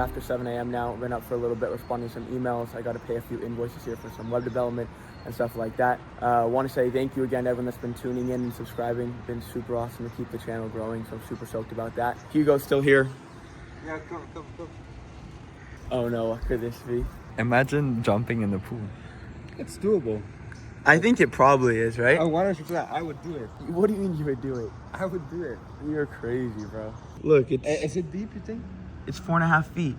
after 7 a.m. now. Been up for a little bit, responding to some emails. I got to pay a few invoices here for some web development and stuff like that. Want to say thank you again to everyone that's been tuning in and subscribing. Been super awesome to keep the channel growing, so I'm super stoked about that. Hugo's still here. Yeah, come. Oh no, what could this be? Imagine jumping in the pool. It's doable. I think it probably is, right? I wanted to do that. I would do it. What do you mean you would do it? I would do it. You're crazy, bro. Look, Is it deep, you think? it's 4.5 feet.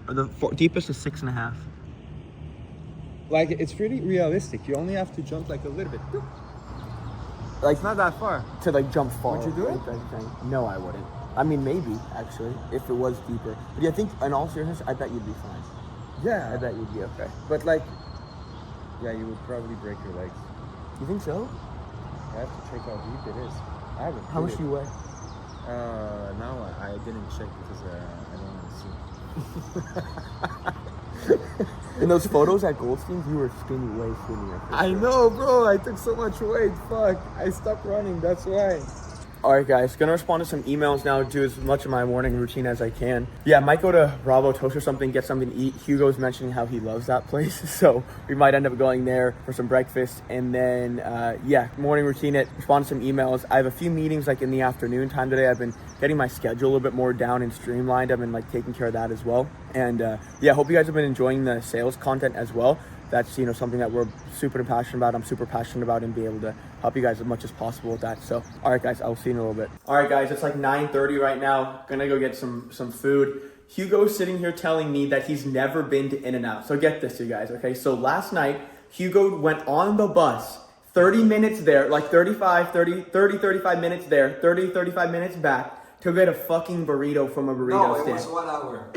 Or the deepest is 6.5. Like, it's pretty realistic. You only have to jump like a little bit. Like, it's not that far. To like jump far. Would you do it? Like that thing. No, I wouldn't. I mean, maybe actually, if it was deeper. But yeah, I think in all seriousness, I bet you'd be fine. Yeah. I bet you'd be okay. But like, yeah, you would probably break your legs. You think so? I have to check how deep it is. I would. How much do you weigh? Now I didn't check because I don't want to see. In those photos at Goldstein's, you were skinny, way skinnier. I know, bro. I took so much weight. Fuck. I stopped running. That's why. All right, guys, gonna respond to some emails now, do as much of my morning routine as I can. Yeah, might go to Bravo Toast or something, get something to eat. Hugo's mentioning how he loves that place, so we might end up going there for some breakfast. And then, yeah, morning routine, respond to some emails. I have a few meetings like in the afternoon time today. I've been getting my schedule a little bit more down and streamlined. I've been like taking care of that as well. And yeah, hope you guys have been enjoying the sales content as well. That's, you know, something that we're super passionate about. I'm super passionate about and be able to help you guys as much as possible with that. So, all right, guys, I'll see you in a little bit. All right, guys, it's like 9:30 right now. Gonna go get some food. Hugo's sitting here telling me that he's never been to In-N-Out. So get this, you guys, okay? So last night, Hugo went on the bus, 30 minutes there, like 35 minutes there, 35 minutes back to get a fucking burrito from a burrito stand. No, it was 1 hour.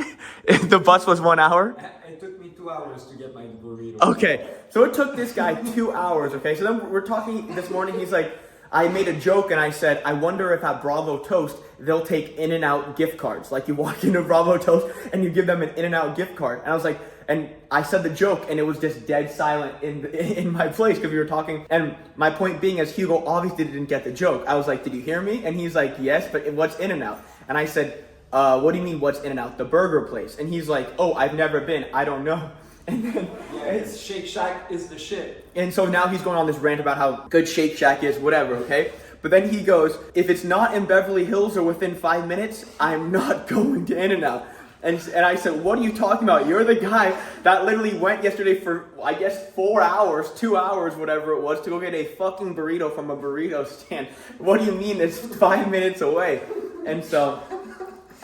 The bus was 1 hour? It took me 2 hours to get my burrito. Okay, so it took this guy 2 hours, okay? So then we're talking this morning, he's like, I made a joke and I said, I wonder if at Bravo Toast, they'll take In-N-Out gift cards. Like you walk into Bravo Toast and you give them an In-N-Out gift card. And I was like, and I said the joke and it was just dead silent in my place because we were talking. And my point being is Hugo obviously didn't get the joke. I was like, did you hear me? And he's like, yes, but what's In-N-Out? And I said, what do you mean what's In-N-Out? The burger place. And he's like, oh, I've never been. I don't know. And then It's Shake Shack is the shit. and so now he's going on this rant about how good Shake Shack is, whatever, okay? But then he goes, if it's not in Beverly Hills or within 5 minutes, I'm not going to In-N-Out. And I said, what are you talking about? You're the guy that literally went yesterday for, I guess, 4 hours, 2 hours, whatever it was, to go get a fucking burrito from a burrito stand. What do you mean it's 5 minutes away? And so,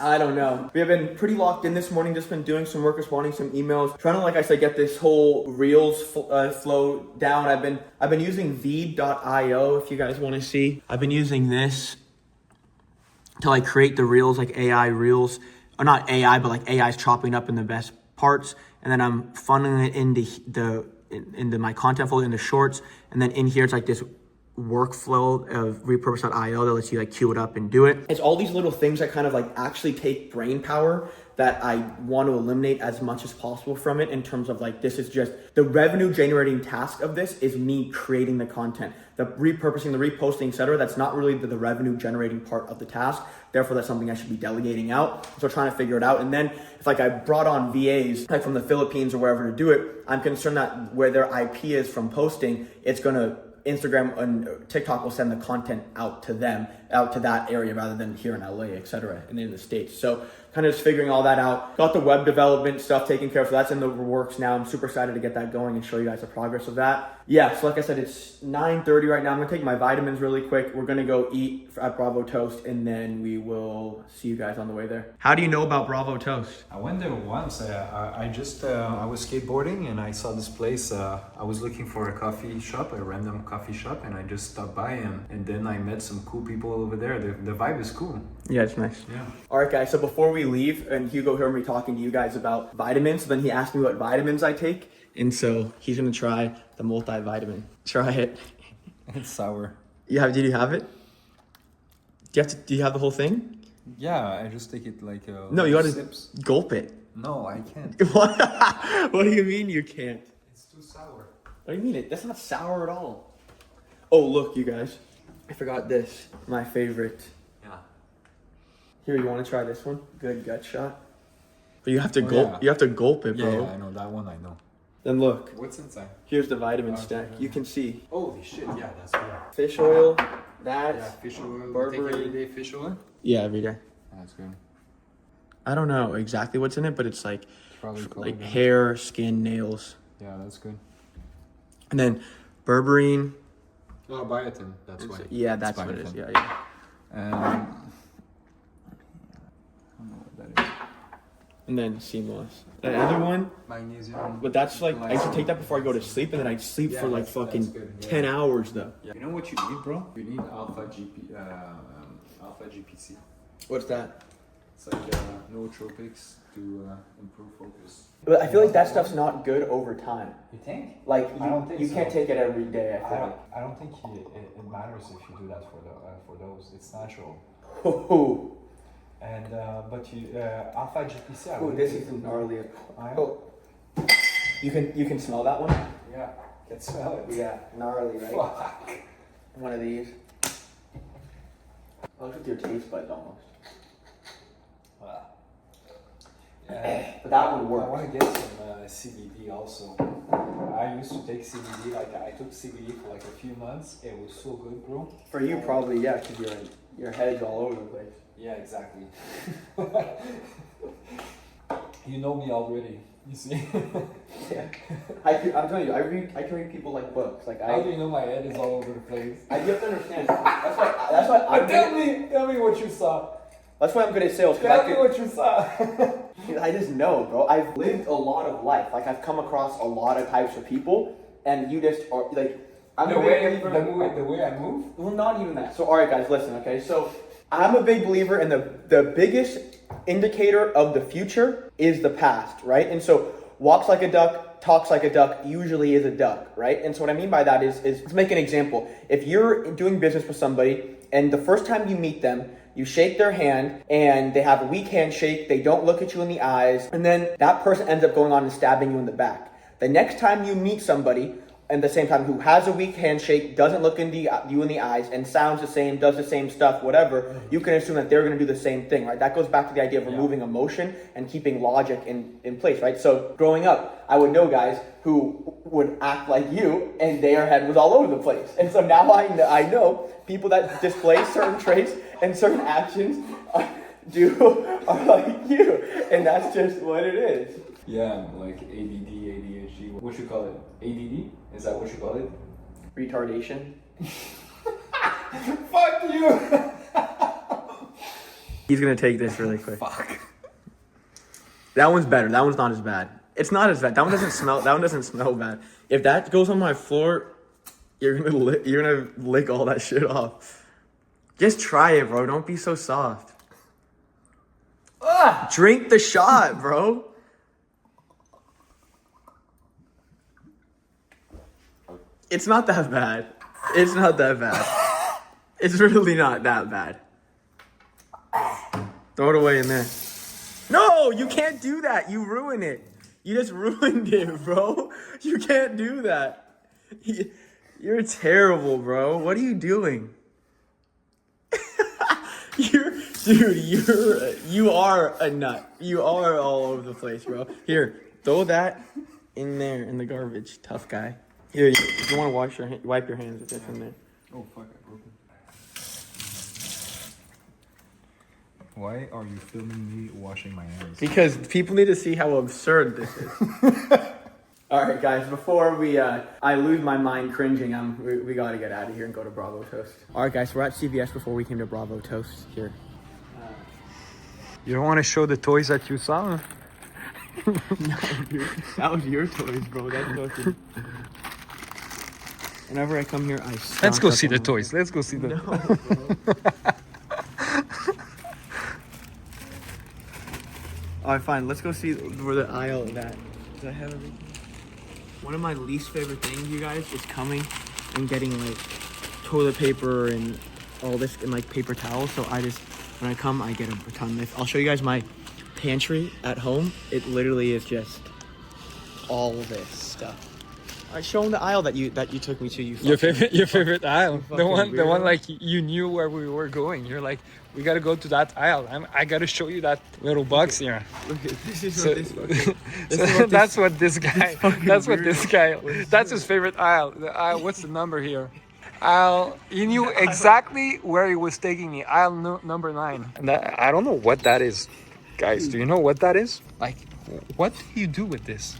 I don't know. We have been pretty locked in this morning, just been doing some work, responding some emails, trying to, like I said, get this whole Reels flow down. I've been using Veed.io, if you guys want to see. I've been using this to like create the Reels, like AI Reels, or not AI, but like AI's chopping up in the best parts, and then I'm funneling it into my content folder, into Shorts, and then in here it's like this workflow of repurpose.io that lets you like queue it up and do it. It's all these little things that kind of like actually take brain power that I want to eliminate as much as possible from it, in terms of like, this is just the revenue generating task of this is me creating the content, the repurposing, the reposting, etc. That's not really the revenue generating part of the task. Therefore, that's something I should be delegating out. So trying to figure it out. And then if like I brought on VAs like from the Philippines or wherever to do it, I'm concerned that where their IP is from posting, it's gonna Instagram and TikTok will send the content out to them, out to that area rather than here in LA, etc. and in the States. So kind of just figuring all that out. Got the web development stuff taken care of, so that's in the works now. I'm super excited to get that going and show you guys the progress of that. Yeah, so like I said, it's 9:30 right now. I'm gonna take my vitamins really quick. We're gonna go eat at Bravo Toast, and then we will see you guys on the way there. How do you know about Bravo Toast? I went there once. I was skateboarding and I saw this place. I was looking for a coffee shop, a random coffee shop, and I just stopped by and then I met some cool people over there. The vibe is cool. Yeah, it's nice. Yeah. All right, guys, so before we leave, and Hugo heard me talking to you guys about vitamins, so then he asked me what vitamins I take, and so he's gonna try the multivitamin. Try it. It's sour. Did you have it? Do you have the whole thing? Yeah, I just take it like No, you gotta sips. gulp it. No, I can't. What do you mean you can't? It's too sour. What do you mean it? That's not sour at all. Oh, look, you guys. I forgot this. My favorite. Yeah. Here, you want to try this one? Good gut shot. But you have to Oh, gulp. yeah. You have to gulp it, bro. I know that one. I know. Then look, What's inside? here's the vitamin Okay. stack. You can see Holy shit! Yeah, that's good. fish oil. That. Yeah, fish oil. Burberry. Take everyday fish oil. Yeah, every day. That's good. I don't know exactly what's in it, but it's like Probably like collagen. hair, skin, nails, Yeah, that's good. and then berberine. Oh, biotin. That's why. Yeah, that's It's what it is. biotin. Yeah. I don't know what that is. And then sea moss. The other one, Magnesium. but that's like I used to take that before I go to sleep, and then I'd sleep Yeah, for like that's fucking good, yeah. 10 hours though. Yeah. You know what you need, bro? You need alpha GPC. What's that? It's like nootropics to improve focus. But I feel like that stuff's not good over time. You think? Like I don't think you so. can't take it every day. I feel I don't think it matters if you do that for those. It's natural. like. Ooh, And but you alpha GPC. I ooh, would this think- is gnarly. I Oh, you can smell that one? Yeah, can smell it. Yeah, gnarly, right? Fuck. One of these. Look with your taste buds almost. Wow. Yeah. But that one I works. want to get some CBD also. I used to take CBD. Like I took CBD for like a few months. It was so good, bro. For you, probably yeah, because your head's all over the place. Yeah, exactly. You know me already. You see? Yeah, I'm telling you, I can read people like books. Like How do you know my head is all over the place? you have to understand. That's why I'm Tell me what you saw. That's why I'm good at sales. 'Cause Tell me what you saw. I just know, bro. I've lived a lot of life. Like I've come across a lot of types of people, and you just are like. I'm The a big way believer. the way I move. Well, not even that. So, all right, guys, listen. Okay, so I'm a big believer in the biggest indicator of the future is the past, right? And so, walks like a duck, talks like a duck, usually is a duck, right? And so, what I mean by that is let's make an example. If you're doing business with somebody, and the first time you meet them, you shake their hand and they have a weak handshake, they don't look at you in the eyes, and then that person ends up going on and stabbing you in the back. The next time you meet somebody, at the same time, who has a weak handshake, doesn't look you in the eyes, and sounds the same, does the same stuff, whatever, you can assume that they're going to do the same thing, right? That goes back to the idea of removing emotion and keeping logic in place, right? So growing up, I would know guys who would act like you, and their head was all over the place. And so now I know people that display certain traits and certain actions are like you, and that's just what it is. Yeah, like ADD, ADHD. What you call it? ADD? Is that what you call it? Retardation. Fuck you! He's gonna take this really quick. Fuck. That one's better. That one's not as bad. It's not as bad. That one doesn't smell. That one doesn't smell bad. If that goes on my floor, you're gonna lick all that shit off. Just try it, bro. Don't be so soft. Drink the shot, bro. It's not that bad. It's not that bad. It's really not that bad. Throw it away in there. No, you can't do that. You ruin it. You just ruined it, bro. You can't do that. You're terrible, bro. What are you doing? You are a nut. You are all over the place, bro. Here, throw that in there in the garbage, tough guy. Here, if you want to wipe your hands with this in there. Oh fuck, I broke it. Why are you filming me washing my hands? Because people need to see how absurd this is. All right, guys. Before I lose my mind cringing, we got to get out of here and go to Bravo Toast. All right, guys. We're at CVS before we came to Bravo Toast. Here. You don't want to show the toys that you saw? No, dude. That was your toys, bro. That's nothing. Whenever I come here, I stock Let's go up see on the them. toys. Let's go see the. No, bro. All right, fine. Let's go see where the aisle of that. Does that have everything? One of my least favorite things, you guys, is coming and getting like toilet paper and all this and like paper towels. So when I come, I get a ton of this. I'll show you guys my pantry at home. It literally is just all this stuff. Show him the aisle that you took me to. Your favorite aisle, the one weirdo. like you knew where we were going. You're like, we gotta go to that aisle. I gotta show you that little box here. Look at this is So- what this fucking. So that's what this guy. fucking That's what weirdo this guy. was That's his favorite aisle. The aisle. What's the number here? Aisle. He knew exactly where he was taking me. Aisle number 9. And that, I don't know what that is, guys. Do you know what that is? Like, what do you do with this?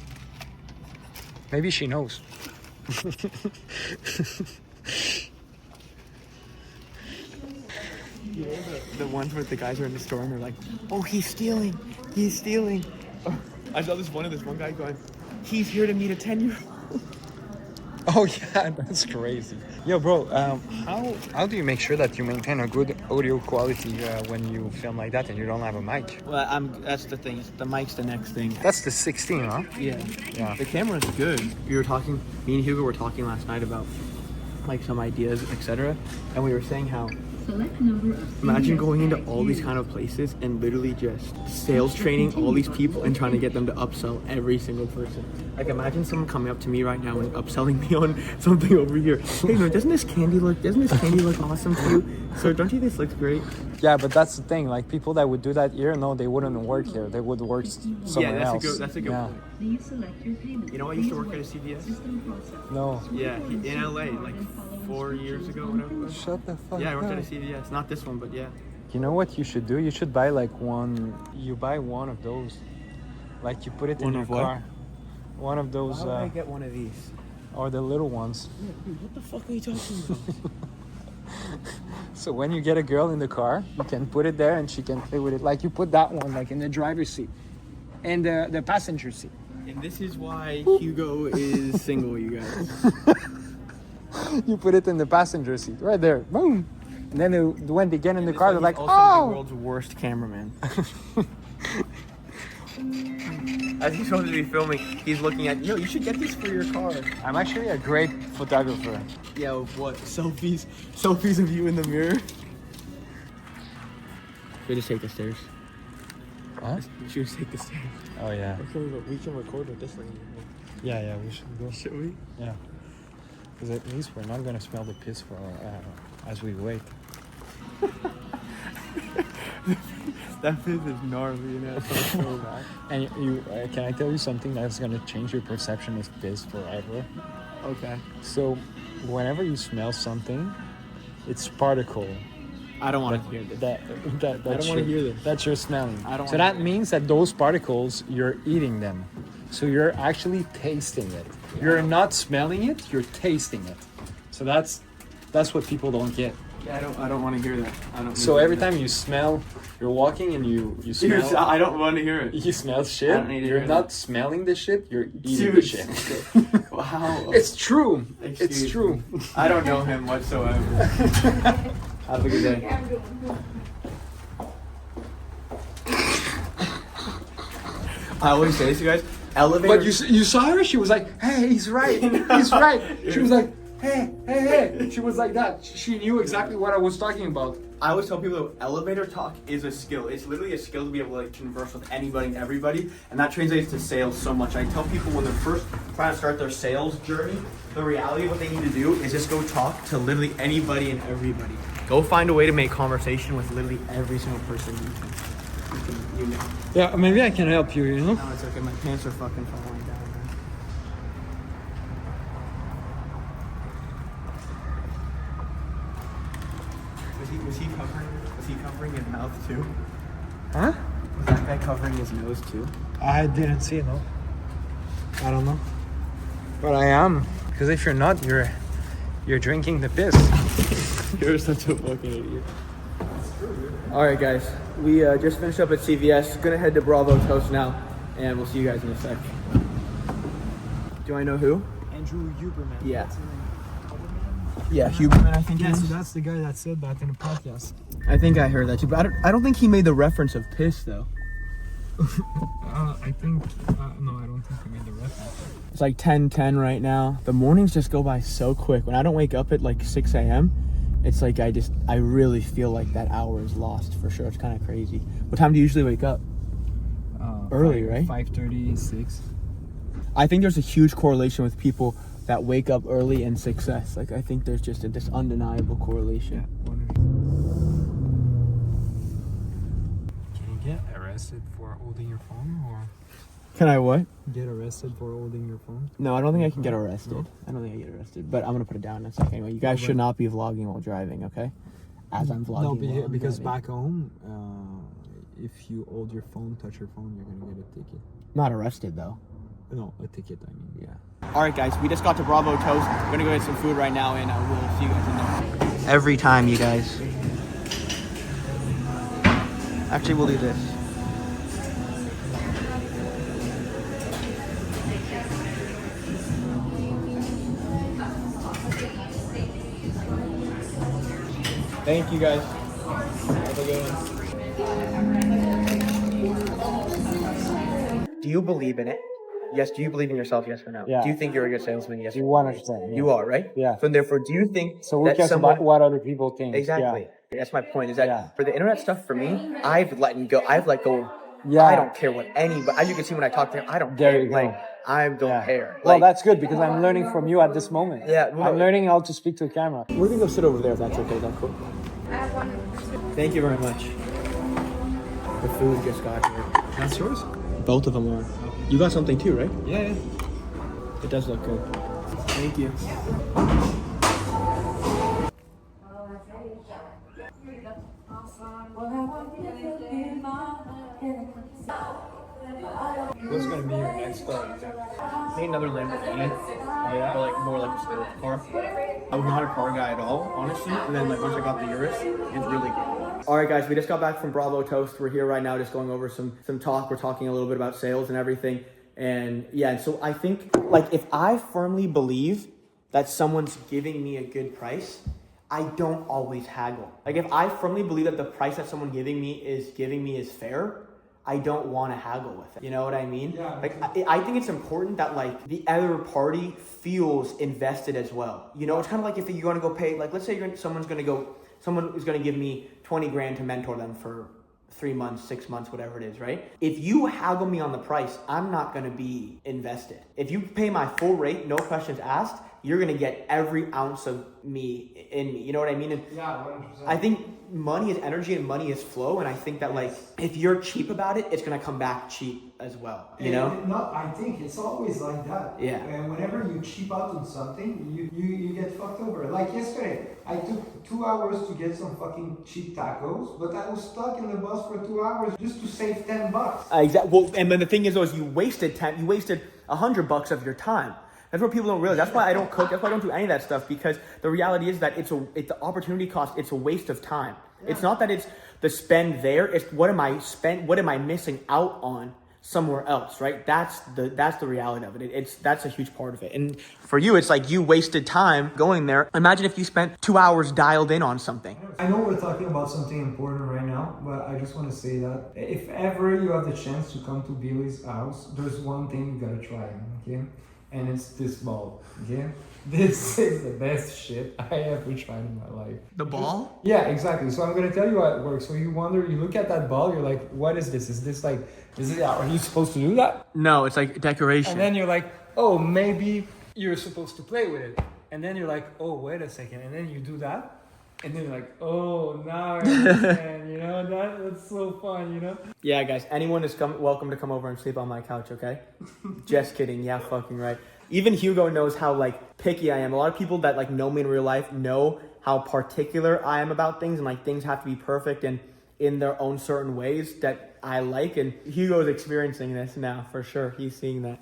Maybe she knows. The ones where the guys are in the store and they're like, "Oh, he's stealing! He's stealing!" Oh, I saw this one guy going, "He's here to meet a 10-year-old." Oh yeah, that's crazy. Yo, bro, how do you make sure that you maintain a good audio quality when you film like that and you don't have a mic? Well, that's the thing. The mic's the next thing. That's the 16, huh? Yeah. Yeah. The camera's good. We were talking. Me and Hugo were talking last night about like some ideas, etc. And we were saying how. Imagine going into all these kind of places and literally just sales training all these people and trying to get them to upsell every single person. Like imagine someone coming up to me right now and upselling me on something over here. Hey man, doesn't this candy look awesome to you? So don't you think this looks great? Yeah, but that's the thing. Like people that would do that here, no, they wouldn't work here. They would work somewhere else. That's a good yeah. point. Please select your payment. You know I used to work at a CVS? System process. No. Yeah, in LA like 4 years ago, whatever it was. Shut the fuck Yeah, I worked up. at a CVS. Not this one, but yeah. You know what you should do? You should buy like one. You buy one of those. Like you put it One in your of what? car. One of those, Why would I get one of these? or the little ones. Dude, what the fuck are you talking about? So when you get a girl in the car, you can put it there and she can play with it. Like you put that one like in the driver's seat and the passenger seat. And this is why Hugo is single, you guys. You put it in the passenger seat right there. Boom. And then when they get in the car, they're like, also the oh. world's worst cameraman. As he's supposed to be filming, he's looking at, yo, you should get this for your car. I'm actually a great photographer. Yo, what? Selfies of you in the mirror? We just take the stairs. Huh? We should just take the stairs. Oh yeah. We can record with this thing. Yeah, we should go. Should we? Yeah. Because at least we're not gonna smell the piss for as we wait. That piss is gnarly, you know. It smells so bad. And you can I tell you something that's gonna change your perception of piss forever? Okay. So, whenever you smell something, it's particle. I don't want to hear this. That I don't wanna hear this. That you're smelling. I don't So wanna that hear means that those particles, you're eating them. So you're actually tasting it. You're not smelling it. You're tasting it. So that's what people don't get. Yeah, I don't want to hear that. I don't. So every time you smell, you're walking and you Dude, smell. I don't want to hear it. You smell I shit. don't need to You're hear not that. smelling the shit. You're eating Dude. the shit. Wow. It's true. Excuse It's true. me. I don't know him whatsoever. Have a good day. I always say this, you guys. Elevator. But you saw her. She was like, "Hey, he's right. He's right." She was like, "Hey." She was like that. She knew exactly what I was talking about. I always tell people that elevator talk is a skill. It's literally a skill to be able to like converse with anybody and everybody, and that translates to sales so much. I tell people when they're first trying to start their sales journey, the reality of what they need to do is just go talk to literally anybody and everybody. Go find a way to make conversation with literally every single person you know. Yeah, maybe I can help you. You know. No, it's okay. My pants are fucking falling down, man. Was he covering his mouth too? Huh? Was that guy covering his nose too? I didn't see it. No. I don't know. But I am. Because if you're not, you're drinking the piss. You're such a fucking idiot. Alright guys, we just finished up at CVS. Gonna head to Bravo's house now, and we'll see you guys in a sec. Do I know who? Andrew Huberman. Yeah. Yeah, Huberman, I think. Yeah, so that's the guy that said that in the podcast. I think I heard that too, but I don't think he made the reference of piss though. I think no, I don't think he made the reference. It's like 10:10 right now. The mornings just go by so quick. When I don't wake up at like 6 a.m., it's like I really feel like that hour is lost for sure. It's kind of crazy. What time do you usually wake up? Early, right? 5:30, 6. I think there's a huge correlation with people that wake up early and success. Like, I think there's just this undeniable correlation. Can you get arrested for holding your phone, or Can I what? get arrested for holding your phone? No, I don't think I can get arrested. I don't think I get arrested, but I'm gonna put it down in a second. Anyway, you guys should not be vlogging while driving, okay? As I'm vlogging. No, while I'm because driving. back home, if you hold your phone, touch your phone, you're gonna get a ticket. Not arrested though. No, a ticket. I mean, yeah. All right, guys, we just got to Bravo Toast. We're gonna go get some food right now, and we'll see you guys in there. Every time, you guys. Actually, we'll do this. Thank you, guys. Have a good one. Do you believe in it? Yes. Do you believe in yourself? Yes or no? Yeah. Do you think you're a good salesman? Yes. 100%. You are, right? Yeah. So therefore, do you think So who that cares someone... about what other people think? Exactly. That's my point. Is that Yeah. for the internet stuff? For me, I've let go. I've let go. Yeah. I don't care what anybody. As you can see when I talk to him, I don't There care. you go. Like I don't Yeah. care. Well, Like, that's good because I'm learning from you at this moment. Yeah, well, I'm learning how to speak to a camera. we're gonna go sit over there if that's okay. Is that cool? Thank you very much. The food just got here. That's yours? Both of them are. You got something too, right? Yeah. It does look good. Thank you. What's gonna be your next car? I think another Lamborghini. Yeah. Or like more like a sports car. I was not a car guy at all, honestly. And then like once I got the Urus, it's really good. All right, guys, we just got back from Bravo Toast. We're here right now, just going over some talk. We're talking a little bit about sales and everything. And yeah, so I think like if I firmly believe that someone's giving me a good price, I don't always haggle. Like if I firmly believe that the price that someone giving me is fair, I don't want to haggle with it. You know what I mean? Yeah. Like I think it's important that like the other party feels invested as well. You know, it's kind of like if you're going to go pay, like let's say someone is going to give me 20 grand to mentor them for 3 months, 6 months, whatever it is, right? If you haggle me on the price, I'm not going to be invested. If you pay my full rate, no questions asked, you're going to get every ounce of me in me. You know what I mean? And Yeah, 100%. I think money is energy and money is flow. And I think that like, if you're cheap about it, it's going to come back cheap as well. You know? No, I think it's always like that. Yeah. And whenever you cheap out on something, you get fucked over. Like yesterday, I took 2 hours to get some fucking cheap tacos, but I was stuck in the bus for 2 hours just to save $10. Exactly. Well, and then the thing is, though, is you wasted $100 of your time. That's what people don't realize. That's why I don't cook. That's why I don't do any of that stuff, because the reality is that it's the opportunity cost. It's a waste of time. Yeah. It's not that it's the spend there. It's what am I missing out on somewhere else, right? That's the reality of it. That's a huge part of it. And for you, it's like you wasted time going there. Imagine if you spent 2 hours dialed in on something. I know we're talking about something important right now, but I just want to say that if ever you have the chance to come to Billy's house, there's one thing you gotta try, okay? And it's this ball, okay? This is the best shit I ever tried in my life. The ball? Yeah, exactly. So I'm gonna tell you how it works. So you look at that ball, you're like, what is this? Are you supposed to do that? No, it's like decoration. And then you're like, oh, maybe you're supposed to play with it. And then you're like, oh, wait a second. And then you do that. And then you're like, oh, now I understand, you know? That's so fun, you know? Yeah, guys, anyone is welcome to come over and sleep on my couch, okay? Just kidding. Yeah, fucking right. Even Hugo knows how, like, picky I am. A lot of people that, like, know me in real life know how particular I am about things, and, like, things have to be perfect and in their own certain ways that I like, and Hugo's experiencing this now, for sure. He's seeing that.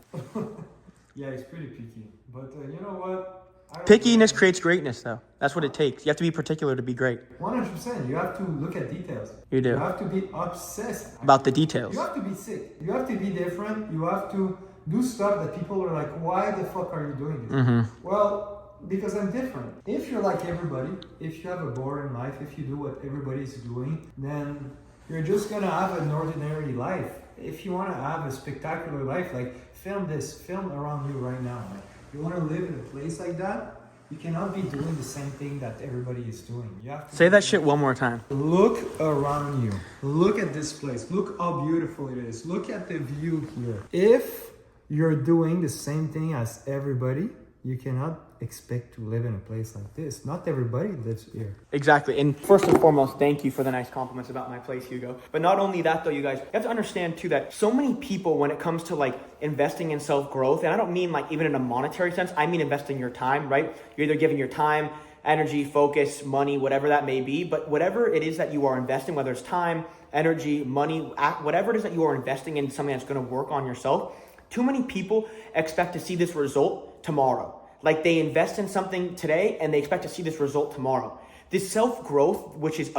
Yeah, he's pretty picky. But you know what? Pickiness creates greatness, though. That's what it takes. You have to be particular to be great. 100%. You have to look at details. You do. You have to be obsessed About the details. You have to be sick. You have to be different. You have to do stuff that people are like, why the fuck are you doing this? Mm-hmm. Well, because I'm different. If you're like everybody, if you have a boring life, if you do what everybody's doing, then you're just gonna have an ordinary life. If you want to have a spectacular life, like film around you right now. Like, you want to live in a place like that, you cannot be doing the same thing that everybody is doing. You have to Say that shit one more time. look around you. Look at this place. Look how beautiful it is. Look at the view here. If you're doing the same thing as everybody, you cannot expect to live in a place like this. Not everybody lives here. Exactly. And first and foremost, thank you for the nice compliments about my place, Hugo. But not only that though, you guys, you have to understand too that so many people, when it comes to like investing in self-growth, and I don't mean like even in a monetary sense, I mean investing your time, right? You're either giving your time, energy, focus, money, whatever that may be, but whatever it is that you are investing, whether it's time, energy, money, whatever it is that you are investing in something that's going to work on yourself, too many people expect to see this result tomorrow. Like they invest in something today and they expect to see this result tomorrow. This self-growth, which is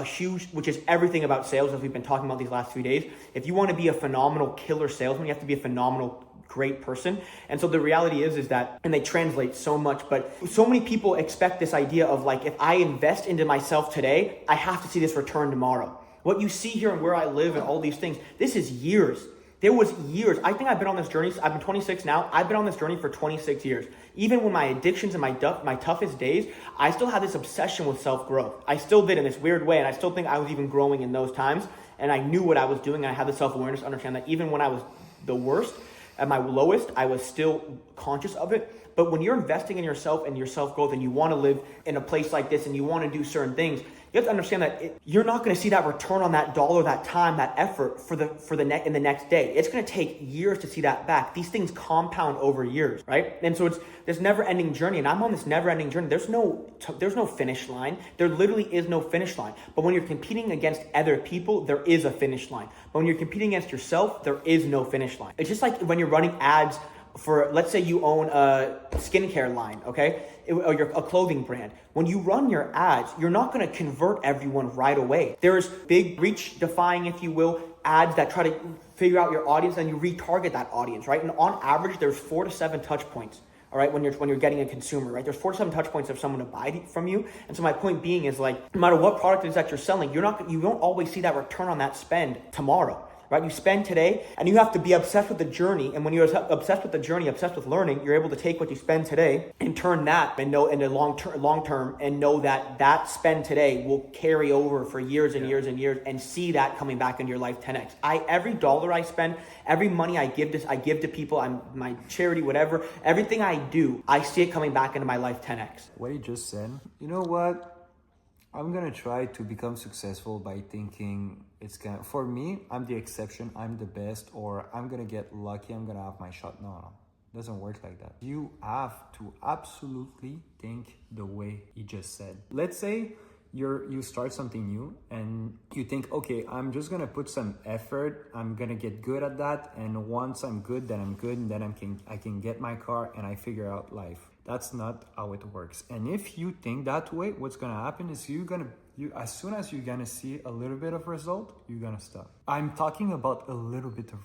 everything about sales, as we've been talking about these last few days. If you want to be a phenomenal killer salesman, you have to be a phenomenal great person. And so the reality is that, and they translate so much, but so many people expect this idea of like, if I invest into myself today, I have to see this return tomorrow. What you see here and where I live and all these things, this is years. There was years. I think I've been on this journey. I've been 26 now. I've been on this journey for 26 years. Even when my addictions and my toughest days, I still had this obsession with self-growth. I still did in this weird way. And I still think I was even growing in those times. And I knew what I was doing. And I had the self-awareness to understand that even when I was the worst, at my lowest, I was still conscious of it. But when you're investing in yourself and your self-growth and you want to live in a place like this and you want to do certain things, you have to understand that you're not going to see that return on that dollar, that time, that effort in the next day. It's going to take years to see that back. These things compound over years, right? And so it's this never-ending journey, and I'm on this never-ending journey. There's no finish line. There literally is no finish line. But when you're competing against other people, there is a finish line. But when you're competing against yourself, there is no finish line. It's just like when you're running ads for, let's say you own a skincare line, okay? Or you're a clothing brand. When you run your ads, you're not going to convert everyone right away. There's big reach defying, if you will, ads that try to figure out your audience and you retarget that audience, right? And on average, there's 4 to 7 touch points. All right, when you're getting a consumer, right? There's 4 to 7 touch points of someone to buy from you. And so my point being is like, no matter what product it is that you're selling, you don't always see that return on that spend tomorrow. Right? You spend today and you have to be obsessed with the journey. And when you're obsessed with the journey, obsessed with learning, you're able to take what you spend today and turn that and know in the long term and know that spend today will carry over for years and years and years and see that coming back into your life 10x. Every dollar I spend, every money I give to people, my charity, whatever, everything I do, I see it coming back into my life 10x. What he just said, you know what? I'm gonna try to become successful by thinking for me, I'm the exception, I'm the best, or I'm gonna get lucky, I'm gonna have my shot. No, it doesn't work like that. You have to absolutely think the way he just said. Let's say you start something new and you think, okay, I'm just gonna put some effort, I'm gonna get good at that, and once I'm good, then I'm good, and then I can get my car and I figure out life. That's not how it works. And if you think that way, what's gonna happen is as soon as you're gonna see a little bit of result, you're gonna stop. I'm talking about a little bit of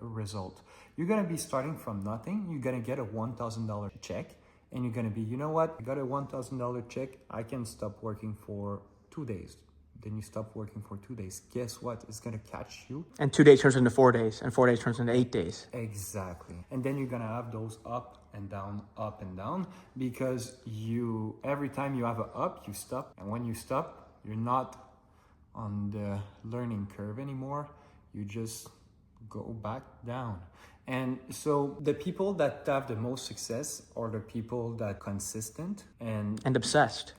result. You're gonna be starting from nothing. You're gonna get a $1,000 check, and you're gonna be, you know what? I got a $1,000 check. I can stop working for 2 days. Then you stop working for 2 days. Guess what? It's gonna catch you. And 2 days turns into 4 days, and 4 days turns into 8 days. Exactly. And then you're gonna have those up and down, because every time you have an up, you stop. And when you stop, you're not on the learning curve anymore. You just go back down. And so the people that have the most success are the people that consistent and obsessed,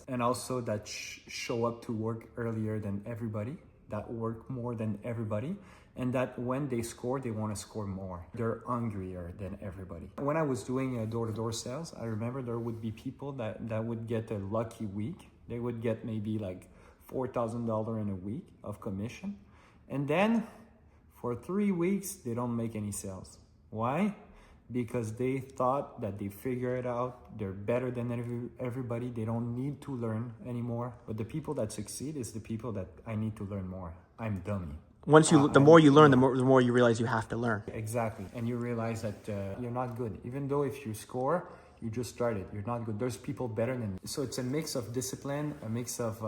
and also that show up to work earlier than everybody, that work more than everybody, and that when they score, they want to score more. They're hungrier than everybody. When I was doing door-to-door sales, I remember there would be people that would get a lucky week. They would get maybe like $4,000 in a week of commission. And then for 3 weeks, they don't make any sales. Why? Because they thought that they figure it out. They're better than everybody. They don't need to learn anymore. But the people that succeed is the people that I need to learn more. I'm dummy. The more you learn, the more you realize you have to learn. Exactly. And you realize that you're not good. Even though if you score, you just started, you're not good. There's people better than you. So it's a mix of discipline, a mix of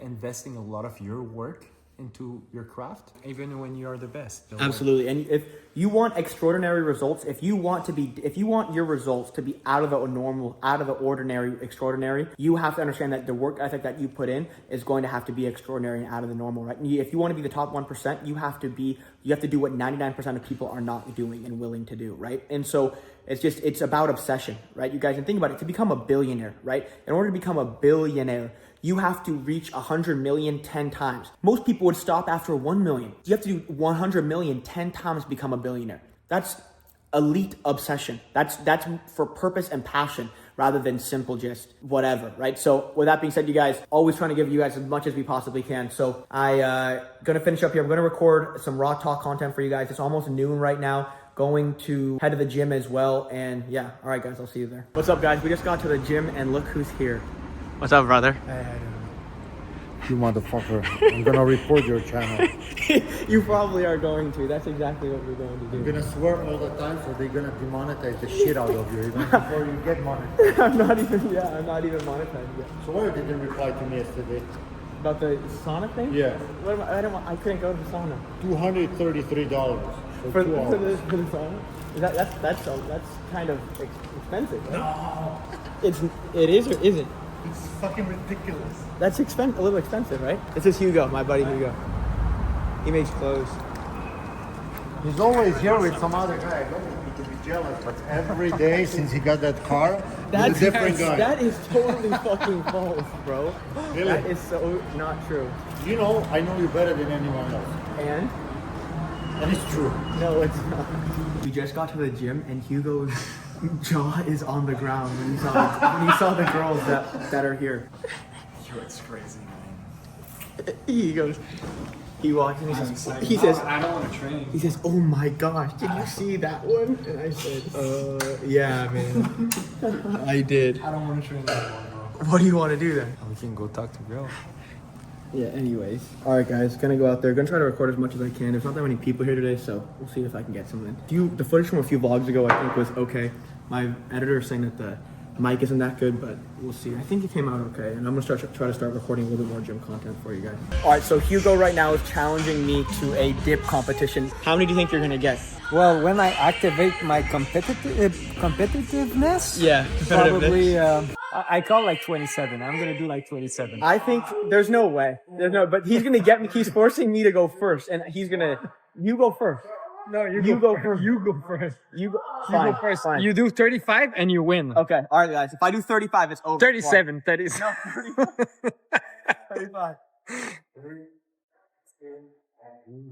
investing a lot of your work into your craft, even when you are the best. Absolutely. And if you want extraordinary results, if you want your results to be out of the normal, out of the ordinary, extraordinary, you have to understand that the work ethic that you put in is going to have to be extraordinary and out of the normal, right? If you want to be the top 1%, you have to be You have to do what 99% of people are not doing and willing to do, right? And so it's about obsession, right? You guys, and think about it, to become a billionaire, right? In order to become a billionaire, you have to reach 100 million 10 times. Most people would stop after 1 million. You have to do 100 million 10 times to become a billionaire. That's elite obsession. That's for purpose and passion rather than simple just whatever, right? So with that being said, you guys, always trying to give you guys as much as we possibly can. So I gonna finish up here. I'm gonna record some raw talk content for you guys. It's almost noon right now. Going to head to the gym as well. And yeah, all right guys, I'll see you there. What's up guys? We just got to the gym and look who's here. What's up, brother? You motherfucker. I'm gonna report your channel. You probably are going to. That's exactly what we're going to do. I'm gonna swear all the time, so they're gonna demonetize the shit out of you even before you get monetized. I'm not even monetized yet. So why did you reply to me yesterday? About the sauna thing? Yeah. What am I couldn't go to the sauna. $233 For for 2 the hours. sauna? That's kind of expensive, right? No. It is or isn't? It's fucking ridiculous. That's a little expensive, right? This is Hugo, my buddy Hugo. He makes clothes. He's always here with some other guy. I don't want you to be jealous, but every day since he got that car, he's a different guy. That is totally fucking false, bro. Really? That is so not true. You know, I know you better than anyone else. And And it's true. no, it's not. We just got to the gym and Hugo's jaw is on the ground when he saw the girls that are here. Yo, it's crazy, man. He walks and he says, I don't want to train. he says, oh my gosh, did you see that one? And I said, yeah, man. I did. I don't want to train anymore, bro. What do you want to do then? We can go talk to girls. Yeah, anyways. All right, guys, gonna go out there. Gonna try to record as much as I can. There's not that many people here today, so we'll see if I can get something. The footage from a few vlogs ago, I think, was okay. My editor is saying that the mic isn't that good, but we'll see. I think it came out okay, and I'm gonna try to start recording a little bit more gym content for you guys. All right, so Hugo right now is challenging me to a dip competition. How many do you think you're gonna get? Well, when I activate my competitiveness, Yeah, probably I call like 27. I'm gonna do like 27. I think there's no way. But he's gonna get me. He's forcing me to go first, and you go first. No, you go first. You go first. You go first. Fine. You do 35 and you win. Okay, all right, guys. If I do 35, it's over. 37. 37. No, 35.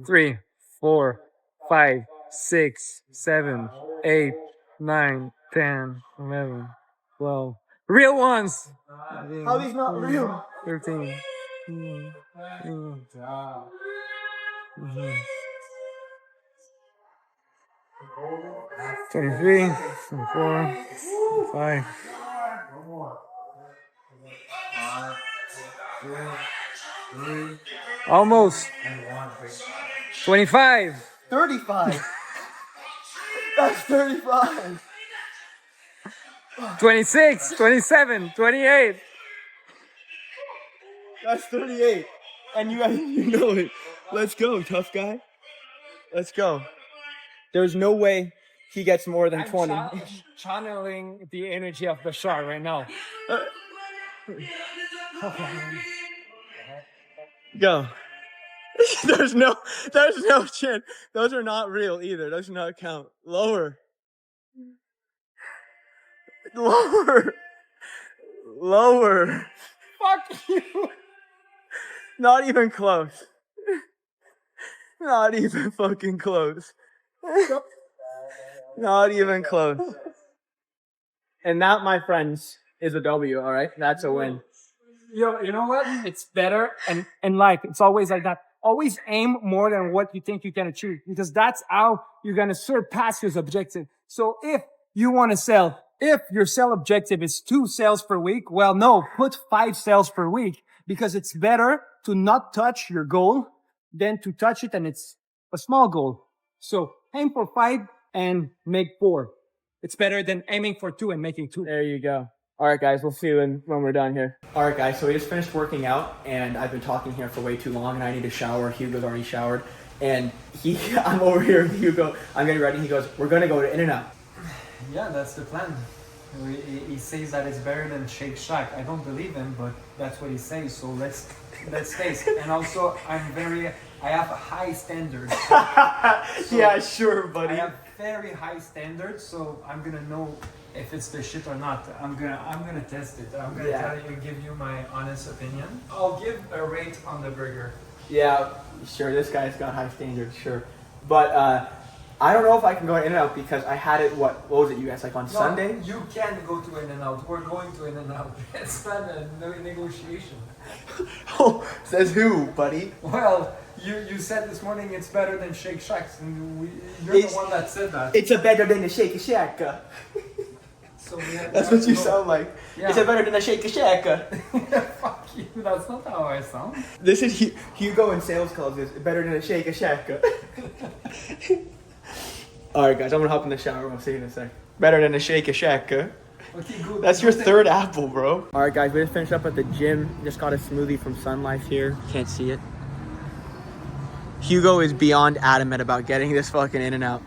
3, 4, 5, 6, 7, 8, 9, 10, 11, 12. Real ones. How these not real? 13. 23, 24, 5. Almost. 25. 35. That's 35. 26, 27, 28. That's 38. And you guys, you know it. Let's go, tough guy. Let's go. There's no way he gets more than 20. Channeling the energy of the shark right now. Go. There's no chance. Those are not real either. Those do not count. Lower. Fuck you. Not even close. Not even fucking close. Not even close. And that, my friends, is a W, alright? That's a win. You know what? It's better and in life, it's always like that. Always aim more than what you think you can achieve, because that's how you're gonna surpass your objective. So if you want to sell, if your sale objective is 2 sales per week, well, no, put 5 sales per week, because it's better to not touch your goal than to touch it and it's a small goal. So aim for 5 and make 4. It's better than aiming for 2 and making 2. There you go. All right, guys, we'll see you when we're done here. All right, guys, so we just finished working out, and I've been talking here for way too long, and I need to shower. Hugo's already showered, and I'm over here with Hugo. I'm getting ready. He goes, we're going to go to In-N-Out. Yeah, that's the plan. He says that it's better than Shake Shack. I don't believe him, but that's what he says. So let's taste. And also, I have a high standard. Yeah, sure, I buddy. have very high standards, so I'm gonna know if it's the shit or not. I'm gonna test it. I'm gonna Yeah. tell you, give you my honest opinion. I'll give a rate on the burger. Yeah, sure. This guy's got high standards, sure. But I don't know if I can go to In-N-Out because I had it. What was it? You guys like on No, Sunday? you can go to In-N-Out. We're going to In-N-Out. It's not a no negotiation. Oh, says who, buddy? Well, you said this morning it's better than Shake Shacks, and you're It's- the one that said that. It's a better than the Shake Shack. So we have, That's what you sound like. Yeah. It's a better than the Shake Shack. Fuck you. That's not how I sound. This is Hugo in sales calls this better than a Shake Shack. All right, guys, I'm gonna hop in the shower. I'll see you in a sec. Better than a Shake Shack. Okay, good. That's your third apple, bro. All right, guys, we just finished up at the gym. Just got a smoothie from Sun Life here. Can't see it. Hugo is beyond adamant about getting this fucking In-N-Out.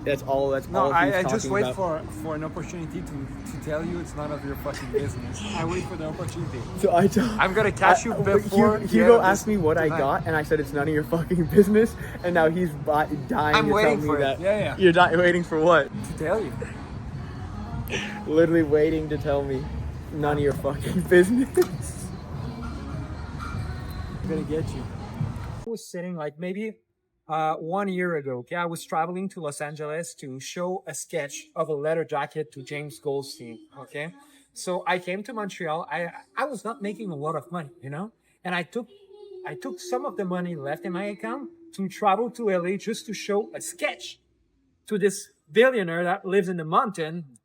That's all. That's No, all. I he's just talking wait about. for an opportunity to tell you it's none of your fucking business. I wait for the opportunity. So I don't. I'm gonna catch you before. Hugo asked me what I got, and I said it's none of your fucking business. And now he's dying I'm to waiting tell me for it. that. Yeah. You're not waiting for what? To tell you. Literally waiting to tell me none of your fucking business. I'm gonna get you. I was sitting like maybe 1 year ago. Okay, I was traveling to Los Angeles to show a sketch of a leather jacket to James Goldstein. Okay, so I came to Montreal. I was not making a lot of money, you know, and I took some of the money left in my account to travel to LA just to show a sketch to this billionaire that lives in the mountain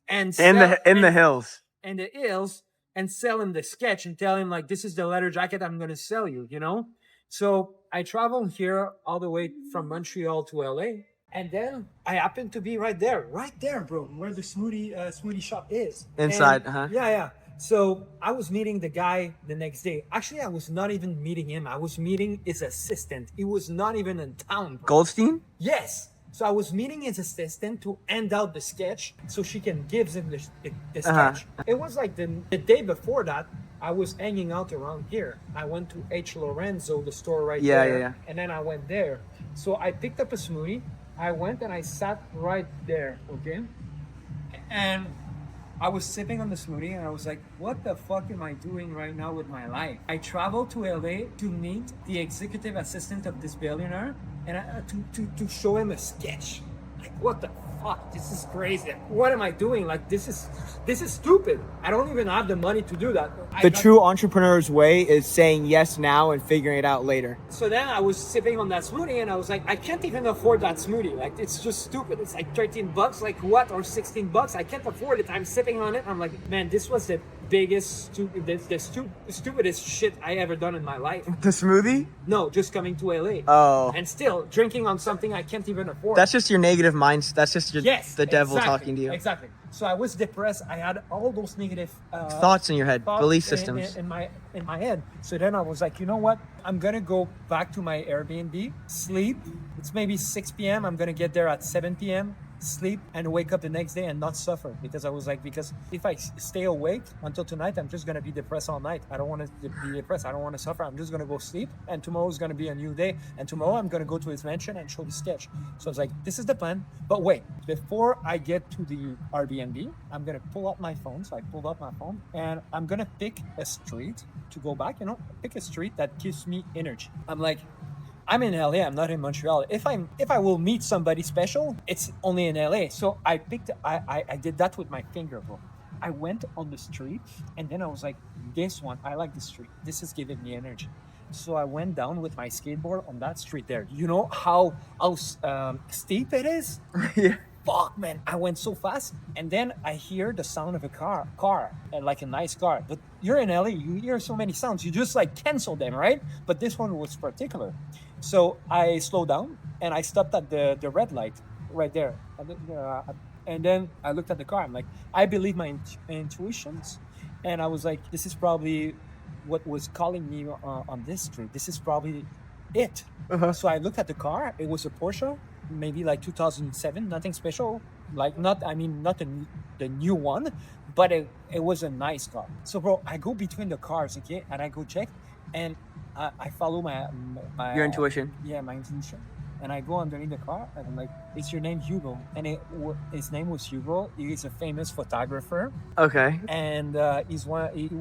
and In the hills. and the hills and sell him the sketch and tell him like, this is the leather jacket I'm going to sell you, you know? So I traveled here all the way from Montreal to LA. And then I happened to be right there, bro, where the smoothie shop is. Inside, And, Yeah. So I was meeting the guy the next day. Actually, I was not even meeting him. I was meeting his assistant. He was not even in town, bro. Goldstein? Yes. So I was meeting his assistant to end out the sketch so she can give him the sketch. It was like the day before that, I was hanging out around here. I went to H. Lorenzo, the store right there. Yeah. And then I went there. So I picked up a smoothie. I went and I sat right there, okay? And I was sipping on the smoothie and I was like, what the fuck am I doing right now with my life? I traveled to LA to meet the executive assistant of this billionaire and to show him a sketch. Like, what the fuck? This is crazy. What am I doing? Like, this is stupid. I don't even have the money to do that. The true entrepreneur's way is saying yes now and figuring it out later. So then I was sipping on that smoothie and I was like, I can't even afford that smoothie. Like, it's just stupid. It's like $13, like what? Or $16. I can't afford it. I'm sipping on it. I'm like, man, this was the biggest, stupidest shit I ever done in my life. The smoothie? No, just coming to LA. Oh. And still drinking on something I can't even afford. That's just your negative mind. That's just your, yes, the devil exactly, talking to you. Exactly. So I was depressed. I had all those negative Thoughts in your head, thoughts belief systems. in my head. So then I was like, you know what? I'm gonna go back to my Airbnb, sleep. It's maybe 6 p.m. I'm gonna get there at 7 p.m. Sleep and wake up the next day and not suffer, because I was like, because if I stay awake until tonight, I'm just gonna be depressed all night. I don't want to be depressed. I don't want to suffer. I'm just gonna go sleep, and tomorrow is gonna be a new day. And tomorrow I'm gonna go to his mansion and show the sketch. So I was like, this is the plan. But wait, before I get to the Airbnb, I'm gonna pull out my phone. So I pulled out my phone and I'm gonna pick a street to go back. You know, pick a street that gives me energy. I'm like, I'm in LA, I'm not in Montreal. If I will meet somebody special, it's only in LA. So I did that with my finger, bro. I went on the street and then I was like, this one, I like the street. This is giving me energy. So I went down with my skateboard on that street there. You know how steep it is? Yeah. Fuck, man, I went so fast. And then I hear the sound of a car, like a nice car. But you're in LA, you hear so many sounds. You just like cancel them, right? But this one was particular. So I slowed down and I stopped at the red light right there. And then I looked at the car. I'm like, I believe my intuitions. And I was like, this is probably what was calling me on this street. This is probably it. So I looked at the car. It was a Porsche, maybe like 2007, nothing special. Like not the new one, but it was a nice car. So bro, I go between the cars, okay, and I go check. and I follow my Your intuition. Yeah, my intuition. And I go underneath the car and I'm like, "Is your name Hugo?" And his name was Hugo. He's a famous photographer, Okay. and he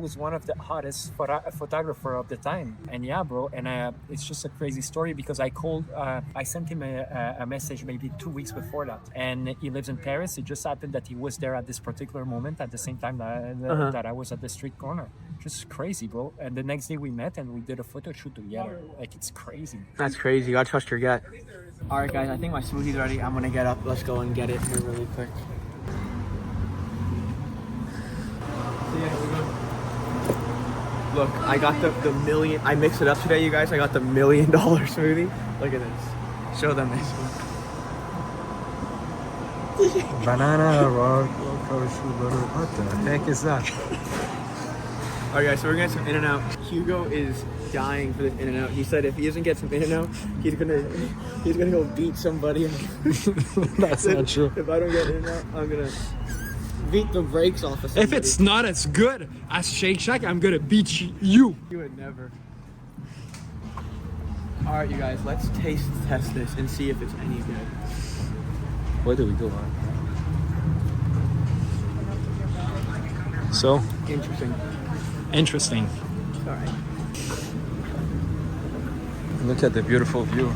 was one of the hottest photographer of the time. And yeah, bro, and it's just a crazy story because I sent him a message maybe 2 weeks before that, and he lives in Paris. It just happened that he was there at this particular moment at the same time that I was at the street corner. Just crazy, bro. And the next day we met and we did a photo shoot together. Like, it's crazy. That's crazy. You gotta trust your gut. All right, guys. I think my smoothie's ready. I'm gonna get up. Let's go and get it here really quick. Look, I got the million. I mixed it up today, you guys. I got the $1 million smoothie. Look at this. Show them this one. Banana, rock, cashew butter. What the heck is that? All right, guys. So we're gonna get some In-N-Out. Hugo is dying for this In-N-Out. He said if he doesn't get some In-N-Out, he's gonna go beat somebody. That's not true. If I don't get In-N-Out, I'm gonna beat the brakes off of somebody. If it's not as good as Shake Shack, I'm gonna beat you. You would never. All right, you guys. Let's test this and see if it's any good. Where do we go? So Interesting. interesting. All right. Look at the beautiful view.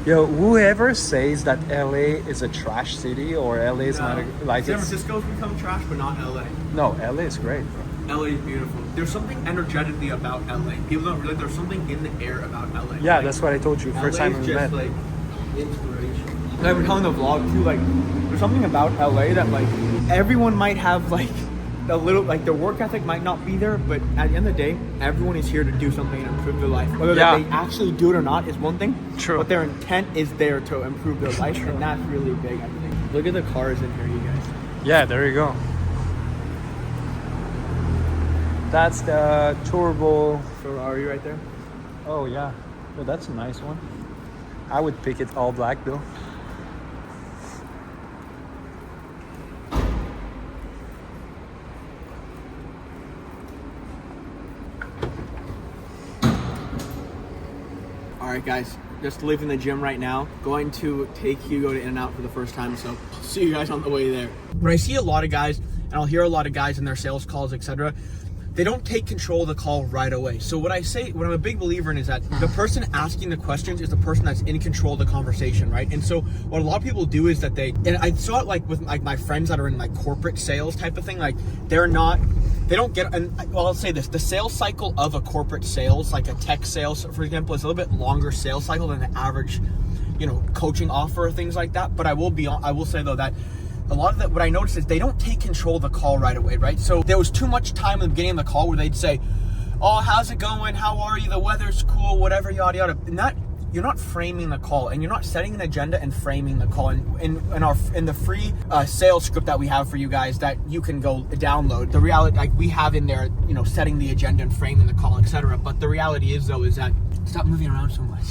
Yo, whoever says that LA is a trash city or LA is not like San it's Francisco's become trash, but not LA. no, LA is great, bro. LA is beautiful. There's something energetically about LA. People don't realize there's something in the air about LA. Yeah, Like, that's what I told you first time LA is we met. just like inspiration. Like we're telling the vlog too. Like there's something about LA that like everyone might have like a little like their work ethic might not be there, but at the end of the day, everyone is here to do something and improve their life. Whether Yeah. they actually do it or not is one thing. True. But their intent is there to improve their life, and that's really big. I think. Look at the cars in here, you guys. Yeah, there you go. That's the turbo. Ferrari right there. Oh yeah, well, that's a nice one. I would pick it all black though. All right, guys, just leaving the gym right now. Going to take Hugo to In-N-Out for the first time, so see you guys on the way there. When I see a lot of guys, and I'll hear a lot of guys in their sales calls, etc., they don't take control of the call right away. So what I'm a big believer in is that the person asking the questions is the person that's in control of the conversation, right? And so what a lot of people do is that and I saw it like with like my friends that are in like corporate sales type of thing, like they don't get, and well, I'll say this, the sales cycle of a corporate sales, like a tech sales, for example, is a little bit longer sales cycle than the average, coaching offer or things like that. But I will say though that a lot of that, what I noticed is they don't take control of the call right away, right? So there was too much time in the beginning of the call where they'd say, "Oh, how's it going? How are you? The weather's cool, whatever, yada, yada." And that, you're not framing the call and you're not setting an agenda and framing the call. In the free sales script that we have for you guys that you can go download, the reality, like we have in there, setting the agenda and framing the call, etc. But the reality is though, is that stop moving around so much.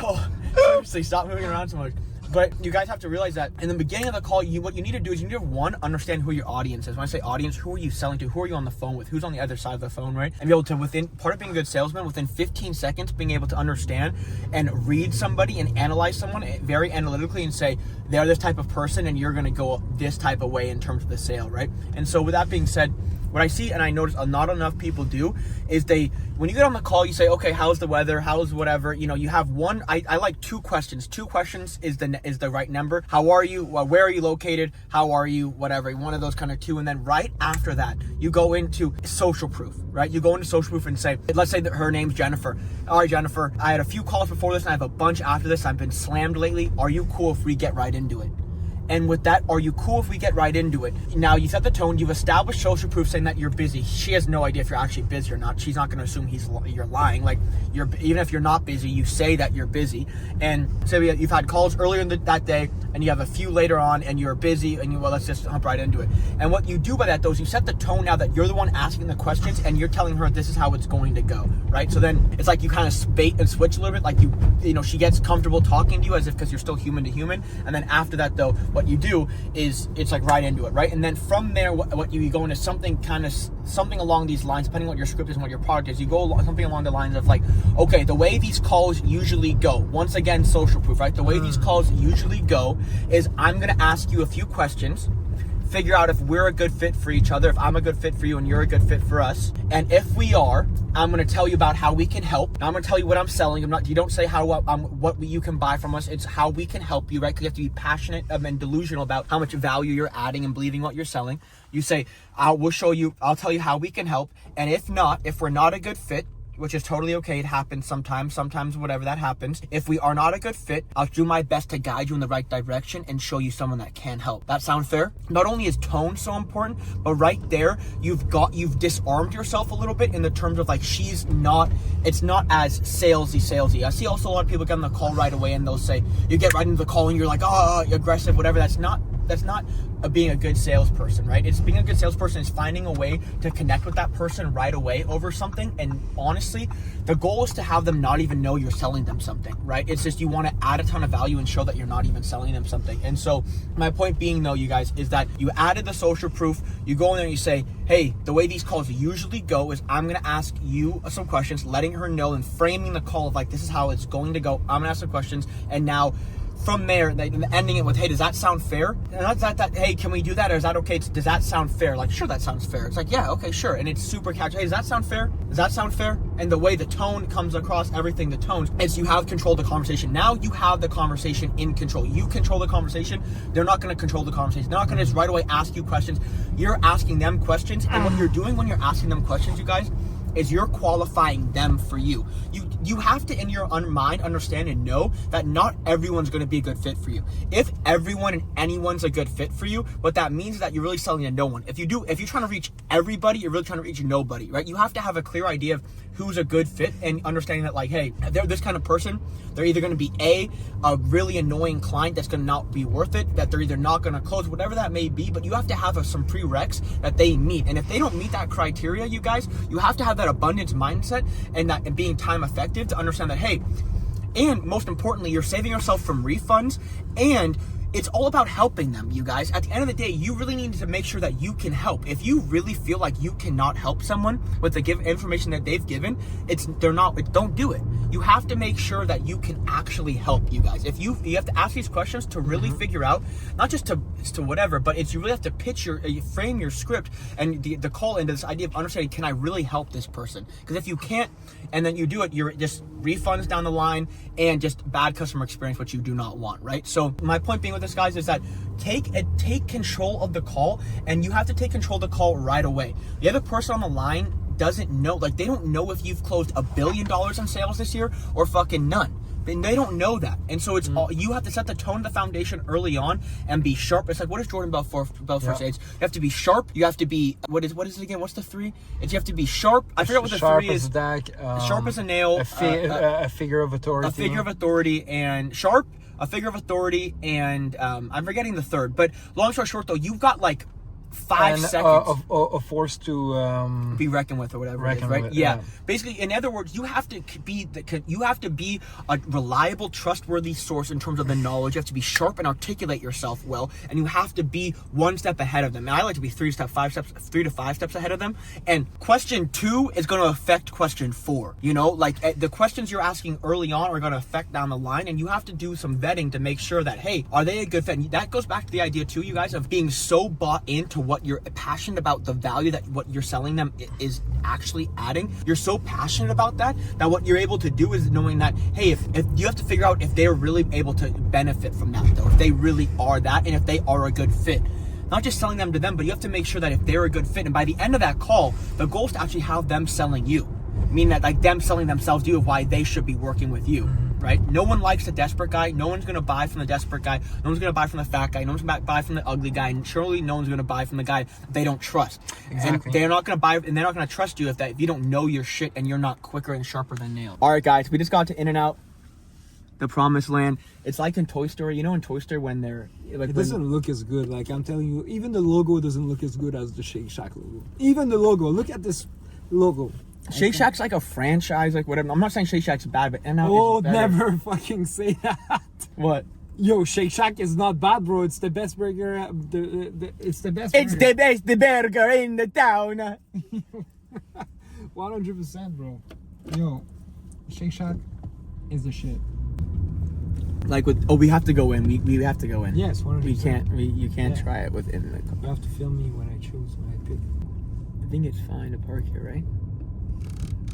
So seriously, stop moving around so much. But you guys have to realize that in the beginning of the call, what you need to do is you need to, one, understand who your audience is. When I say audience, who are you selling to? Who are you on the phone with? Who's on the other side of the phone, right? And be able to, part of being a good salesman, within 15 seconds, being able to understand and read somebody and analyze someone very analytically and say, they're this type of person and you're going to go this type of way in terms of the sale, right? And so with that being said, what I see and I notice not enough people do is when you get on the call, you say, okay, how's the weather? How's whatever? You have one, I like 2 questions. 2 questions is the right number. How are you? Where are you located? How are you? Whatever. One of those kind of 2. And then right after that, you go into social proof, right? You go into social proof and say, let's say that her name's Jennifer. All right, Jennifer, I had a few calls before this and I have a bunch after this. I've been slammed lately. Are you cool if we get right into it? And with that, are you cool if we get right into it? Now, you set the tone. You've established social proof saying that you're busy. She has no idea if you're actually busy or not. She's not going to assume you're lying. Like, even if you're not busy, you say that you're busy. And say you've had calls earlier in that day, and you have a few later on, and you're busy, and let's just jump right into it. And what you do by that, though, is you set the tone now that you're the one asking the questions, and you're telling her this is how it's going to go, right? So then it's like you kind of bait and switch a little bit. Like she gets comfortable talking to you as if because you're still human to human. And then after that, though, what you do is it's like right into it, right? And then from there, what you go into something along these lines, depending on what your script is and what your product is. You go something along the lines of like, okay, the way these calls usually go, once again, social proof, right? The way these calls usually go is I'm gonna ask you a few questions, figure out if we're a good fit for each other, if I'm a good fit for you and you're a good fit for us. And if we are, I'm going to tell you about how we can help. I'm going to tell you what I'm selling. You don't say what you can buy from us. It's how we can help you, right? Because you have to be passionate and delusional about how much value you're adding and believing what you're selling. You say, I'll tell you how we can help. And if we're not a good fit, which is totally okay. It happens sometimes whatever that happens. If we are not a good fit, I'll do my best to guide you in the right direction and show you someone that can help. That sound fair? Not only is tone so important, but right there, you've disarmed yourself a little bit in the terms of like, it's not as salesy. I see also a lot of people get on the call right away and they'll say, you get right into the call and you're like, oh, you're aggressive, whatever. That's not being a good salesperson, right? It's being a good salesperson is finding a way to connect with that person right away over something. And honestly, the goal is to have them not even know you're selling them something, right? It's just you want to add a ton of value and show that you're not even selling them something. And so my point being though, you guys, is that you added the social proof. You go in there and you say, hey, the way these calls usually go is I'm going to ask you some questions, letting her know and framing the call of like, this is how it's going to go. I'm going to ask some questions. And now from there, ending it with, hey, does that sound fair? And hey, can we do that? Or is that okay? Does that sound fair? Like, sure, that sounds fair. It's like, yeah, okay, sure. And it's super catchy. Hey, does that sound fair? Does that sound fair? And the way the tone comes across, everything, the tones, is you have control of the conversation. Now you have the conversation in control. You control the conversation. They're not going to control the conversation. They're not going to just right away ask you questions. You're asking them questions. And what you're doing when you're asking them questions, you guys, is you're qualifying them for you. You have to, in your mind, understand and know that not everyone's going to be a good fit for you. If everyone and anyone's a good fit for you, what that means is that you're really selling to no one. If you're trying to reach everybody, you're really trying to reach nobody, right? You have to have a clear idea of who's a good fit and understanding that like, hey, they're this kind of person. They're either going to be a really annoying client that's going to not be worth it, that they're either not going to close, whatever that may be, but you have to have some prereqs that they meet. And if they don't meet that criteria, you guys, you have to have that abundance mindset and being time effective to understand that, hey, and most importantly, you're saving yourself from refunds, and it's all about helping them, you guys. At the end of the day, you really need to make sure that you can help. If you really feel like you cannot help someone with the information that they've given, don't do it. You have to make sure that you can actually help, you guys. If you have to ask these questions to really figure out, not just to whatever, but you really have to frame your script and the call into this idea of understanding, can I really help this person? Because if you can't, and then you do it, you're just refunds down the line and just bad customer experience, which you do not want, right? So my point being with this, guys, is that take control of the call, and you have to take control of the call right away. The other person on the line doesn't know, like, they don't know if you've closed $1 billion in sales this year or fucking none. They don't know that. And so it's all, you have to set the tone, the foundation early on and be sharp. It's like, what does Jordan Belfort say? You have to be sharp. You have to be, what is it again? What's the 3? You have to be sharp. I forget what the 3 is. Sharp as a nail. A figure of authority. A figure of authority and sharp. A figure of authority, and I'm forgetting the third. But long story short, though, you've got like 5 seconds. A force to be reckoned with, or whatever it is, right? With, yeah. Basically, in other words, you have to be a reliable, trustworthy source in terms of the knowledge. You have to be sharp and articulate yourself well, and you have to be one step ahead of them. And I like to be 3 to 5 steps ahead of them. And question 2 is going to affect question 4. You know, like the questions you're asking early on are going to affect down the line, and you have to do some vetting to make sure that, hey, are they a good fit? And that goes back to the idea too, you guys, of being so bought into what you're passionate about, the value that what you're selling them is actually adding. You're so passionate about that what you're able to do is knowing that, hey, if you have to figure out if they're really able to benefit from that, though, if they really are that, and if they are a good fit. Not just selling them to them, but you have to make sure that if they're a good fit, and by the end of that call, the goal is to actually have them selling you. Meaning that, like, them selling themselves to you of why they should be working with you, right? No one likes a desperate guy. No one's going to buy from the desperate guy. No one's going to buy from the fat guy. No one's going to buy from the ugly guy. And surely no one's going to buy from the guy they don't trust. Exactly. And they're not going to buy, and they're not going to trust you if you don't know your shit and you're not quicker and sharper than nails. All right, guys, we just got to In-N-Out, the promised land. It's like in Toy Story. You know, in Toy Story when they're like, it doesn't look as good. Like, I'm telling you, even the logo doesn't look as good as the Shake Shack logo. Even the logo. Look at this logo. Shake Shack's like a franchise, like whatever. I'm not saying Shake Shack's bad, but In-N-Out is better. Never fucking say that. What? Yo, Shake Shack is not bad, bro. It's the best burger. It's the best. It's burger. the best burger in the town. 100%, bro. Yo, Shake Shack is the shit. Like with we have to go in. We have to go in. Yes, 100%. We can't. You can't Yeah. try it within the. You have to film me when I choose when I pick. I think it's fine to park here, right?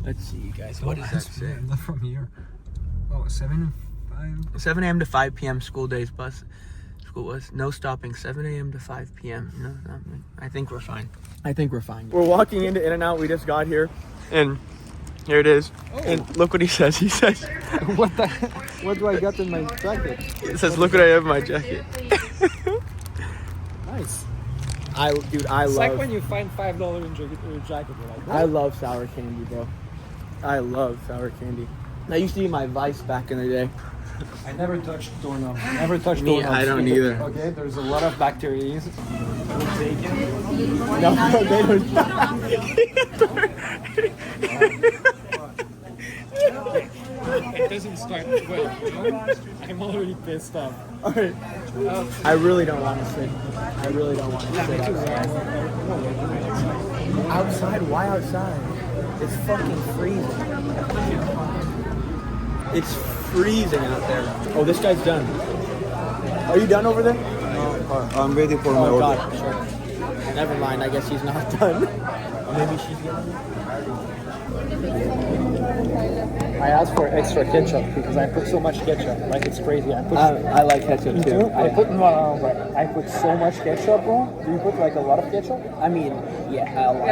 Let's see, you guys. What does that say? Not from here. Oh, 7 and 5. 7 a.m. to 5 p.m. school days bus. School bus. No stopping. 7 a.m. to 5 p.m. No, I think we're fine. I think we're fine. We're walking into In-N-Out. We just got here, and here it is. Oh. And look what he says. He says, What do I got in my jacket? "It says, look what I have in my jacket." Nice. I It's love. like when you find $5 in your jacket. You're like, I love sour candy, bro. I love sour candy. That used to be my vice back in the day. I never touched doorknob. Never touched Me, doorknobs. I don't either. Okay, there's a lot of bacteria. No, they don't. It doesn't start well. I'm already pissed off. Alright. I really don't want to sit. I really don't want to sit outside. Outside? Why outside? It's fucking freezing. It's freezing out there. Oh, this guy's done. Are you done over there? No, I'm waiting for my Oh, order. God. Sure. Never mind. I guess he's not done. Maybe she's done. I asked for extra ketchup because I put so much ketchup. Like it's crazy. I like ketchup too. I put so much ketchup, bro. Do you put like a lot of ketchup? I mean, yeah,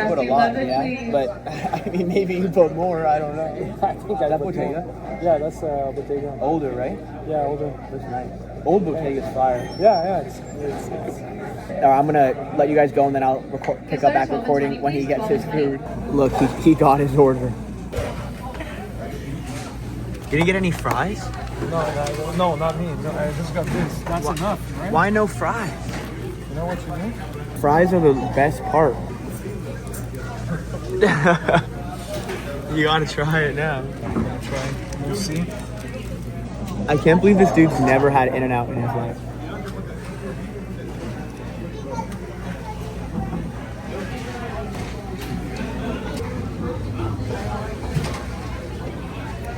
I put a lot, yeah. But I mean, maybe you put more. I don't know. I think I That put more. Bottega? Yeah, that's Bottega. Older, right? Yeah, older. That's nice. Old Bottega's fire. Yeah, it's I'm gonna let you guys go, and then I'll pick up back recording when he gets his food. Look, he got his order. Did he get any fries? No, not me. No, I just got this. That's enough, right? Why no fries? You know what you do? Fries are the best part. You gotta try it now. Try. We'll see. I can't believe this dude's never had In-N-Out in his life.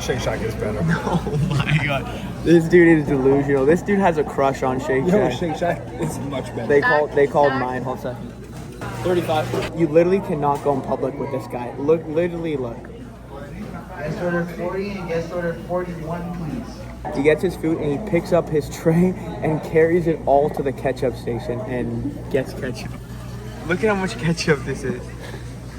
Shake Shack is better. Oh my god. This dude is delusional. This dude has a crush on Shake Yo, Shack. Shake Shack is much better. They called mine. Hold on a second. 35. You literally cannot go in public with this guy. Literally look. Guest order 40 and guest order 41, please. He gets his food and he picks up his tray and carries it all to the ketchup station and gets ketchup. Look at how much ketchup this is.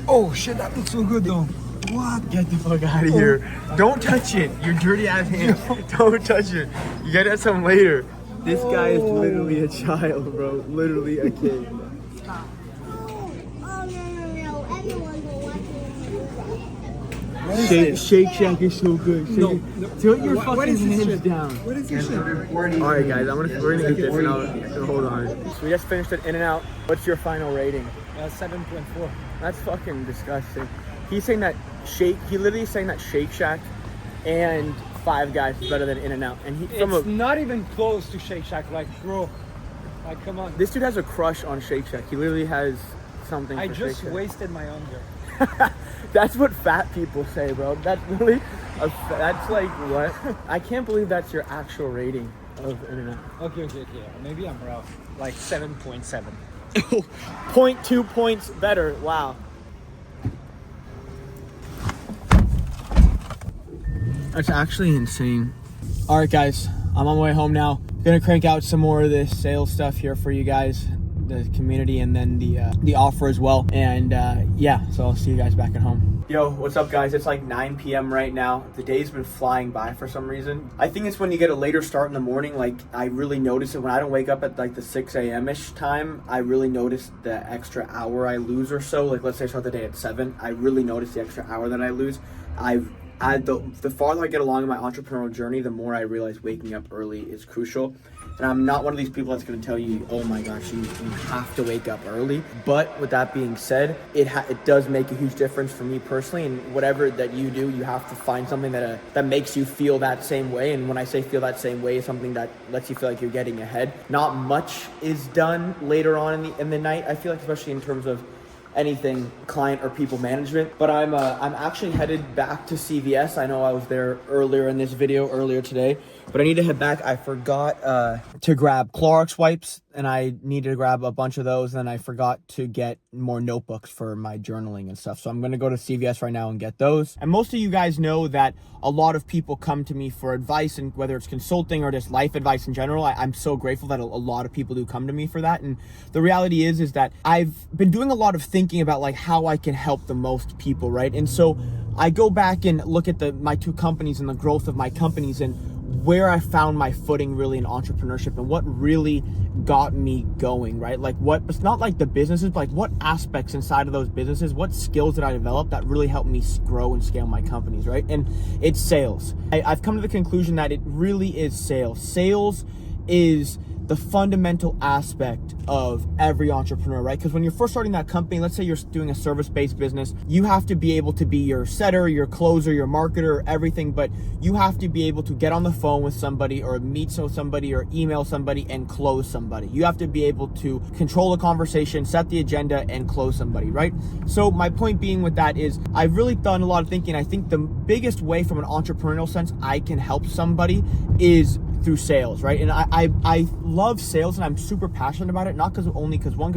Oh shit, that looks so good though. What? Get the fuck out of here. Don't touch it. Your dirty ass hands. Don't touch it. You gotta have some later. This guy is literally a child, bro. Literally a kid. Oh, no, everyone will watch it. Shake Shack is so good. Put your fucking hands down. What is this shit? Alright guys, we're gonna get this and hold on. So we just finished at In-N-Out. What's your final rating? 7.4. That's fucking disgusting. He's saying that he literally is saying that Shake Shack and Five Guys is better than In-N-Out. And It's not even close to Shake Shack. Like, bro, like, come on. this dude has a crush on Shake Shack. He literally has something I for just Shake Shack. wasted my hunger. That's what fat people say, bro. That's really, that's like what? I can't believe that's your actual rating of In-N-Out. Okay. Maybe I'm rough. Like 7.7. 0.2 points better. Wow. That's actually insane. All right, guys, I'm on my way home now. Gonna crank out some more of this sales stuff here for you guys, the community, and then the offer as well. And yeah, so I'll see you guys back at home. Yo, what's up, guys? It's like 9 p.m. right now. The day's been flying by for some reason. I think it's when you get a later start in the morning. Like, I really notice it when I don't wake up at like the 6 a.m.-ish time. I really notice the extra hour I lose or so. Like, let's say I start the day at 7. I really notice the extra hour that I lose. the farther I get along in my entrepreneurial journey, the more I realize waking up early is crucial. And I'm not one of these people that's going to tell you, oh my gosh, you have to wake up early. But with that being said, it does make a huge difference for me personally. And whatever that you do, you have to find something that makes you feel that same way. And when I say feel that same way, it's something that lets you feel like you're getting ahead. Not much is done later on in the night, I feel like, especially in terms of anything client or people management. But I'm actually headed back to CVS. I know I was there earlier in this video earlier today, but I need to head back. I forgot to grab Clorox wipes, and I needed to grab a bunch of those, and I forgot to get more notebooks for my journaling and stuff. So I'm gonna go to CVS right now and get those. And most of you guys know that a lot of people come to me for advice, and whether it's consulting or just life advice in general, I'm so grateful that a lot of people do come to me for that. And the reality is that I've been doing a lot of thinking about like how I can help the most people, right? And so I go back and look at my two companies and the growth of my companies and where I found my footing really in entrepreneurship and what really got me going, right? Like it's not like the businesses, but like what aspects inside of those businesses, what skills did I develop that really helped me grow and scale my companies, right? And it's sales. I've come to the conclusion that it really is sales. Sales is the fundamental aspect of every entrepreneur, right? Because when you're first starting that company, let's say you're doing a service-based business, you have to be able to be your setter, your closer, your marketer, everything, but you have to be able to get on the phone with somebody or meet with somebody or email somebody and close somebody. You have to be able to control the conversation, set the agenda, and close somebody, right? So my point being with that is I've really done a lot of thinking. I think the biggest way from an entrepreneurial sense I can help somebody is through sales, right? And I love sales and I'm super passionate about it, not because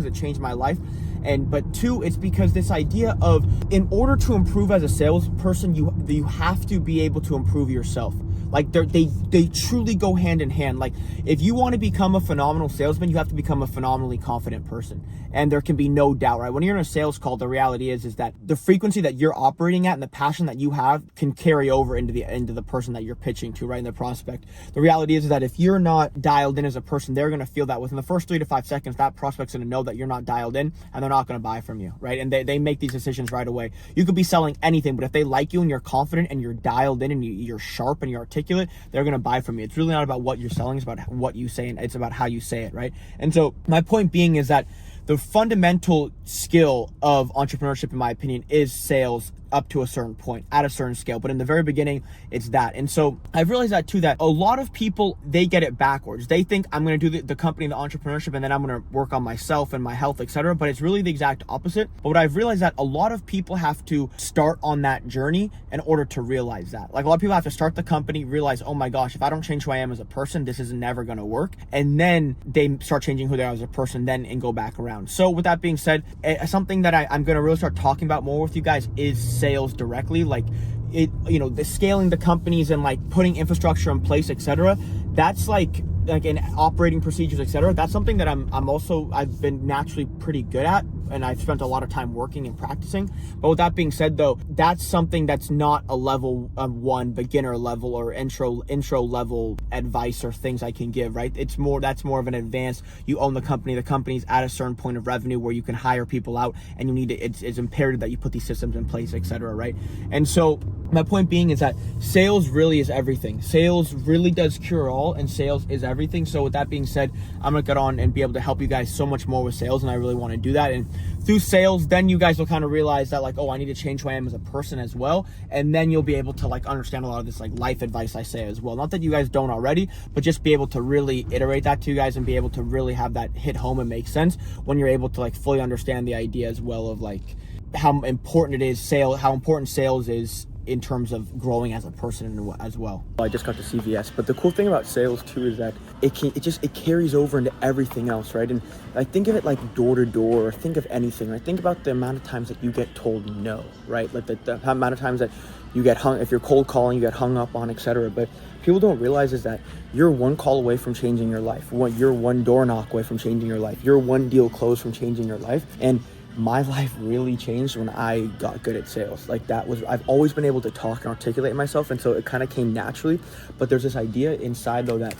it changed my life, but two, it's because this idea of in order to improve as a salesperson, you have to be able to improve yourself. Like they truly go hand in hand. Like if you want to become a phenomenal salesman, you have to become a phenomenally confident person. And there can be no doubt, right? When you're in a sales call, the reality is that the frequency that you're operating at and the passion that you have can carry over into the person that you're pitching to, right? In the prospect. The reality is that if you're not dialed in as a person, they're going to feel that within the first 3 to 5 seconds, that prospect's going to know that you're not dialed in and they're not going to buy from you, right? And they make these decisions right away. You could be selling anything, but if they like you and you're confident and you're dialed in and you're sharp and you're articulate, they're going to buy from you. It's really not about what you're selling, it's about what you say, and it's about how you say it, right? And so my point being is that the fundamental skill of entrepreneurship, in my opinion, is sales up to a certain point, at a certain scale. But in the very beginning, it's that. And so I've realized that too, that a lot of people, they get it backwards. They think I'm going to do the company, the entrepreneurship, and then I'm going to work on myself and my health, etc. But it's really the exact opposite. But what I've realized that a lot of people have to start on that journey in order to realize that. Like a lot of people have to start the company, realize, oh my gosh, if I don't change who I am as a person, this is never going to work. And then they start changing who they are as a person then and go back around. So with that being said, something that I'm going to really start talking about more with you guys is sales directly. Like the scaling the companies and like putting infrastructure in place, etc. That's like in operating procedures, etc. That's something that I've been naturally pretty good at, and I've spent a lot of time working and practicing. But with that being said, though, that's something that's not a level 1 beginner level or intro level advice or things I can give, right? That's more of an advanced. You own the company's at a certain point of revenue where you can hire people out, and you need to. It's imperative that you put these systems in place, etc. Right? And so my point being is that sales really is everything. Sales really does cure all, and sales is everything. So with that being said, I'm gonna get on and be able to help you guys so much more with sales, and I really want to do that. And through sales, then you guys will kind of realize that like, oh, I need to change who I am as a person as well, and then you'll be able to like understand a lot of this like life advice I say as well. Not that you guys don't already, but just be able to really iterate that to you guys and be able to really have that hit home and make sense when you're able to like fully understand the idea as well of like how important sales is in terms of growing as a person as well. I just got to CVS, but the cool thing about sales too is that it carries over into everything else, right? And I think of it like door to door, or think of anything, right? Think about the amount of times that you get told no, right? Like the amount of times that you get if you're cold calling, you get hung up on, etc. But people don't realize is that you're one call away from changing your life. You're one door knock away from changing your life. You're one deal closed from changing your life. And my life really changed when I got good at sales. Like I've always been able to talk and articulate myself, and so it kind of came naturally. But there's this idea inside though that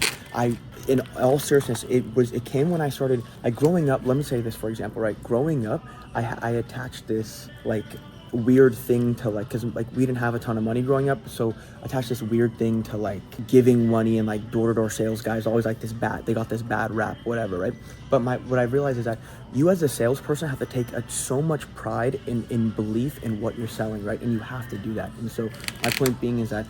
in all seriousness, it came when I started, like growing up. Let me say this, for example, right? Growing up, I attached this like weird thing to like, because like we didn't have a ton of money growing up, so attached this weird thing to like giving money, and like door-to-door sales guys always like they got this bad rap, whatever, right? But what I realized is that you as a salesperson have to take so much pride in belief in what you're selling, right? And you have to do that. And so my point being is that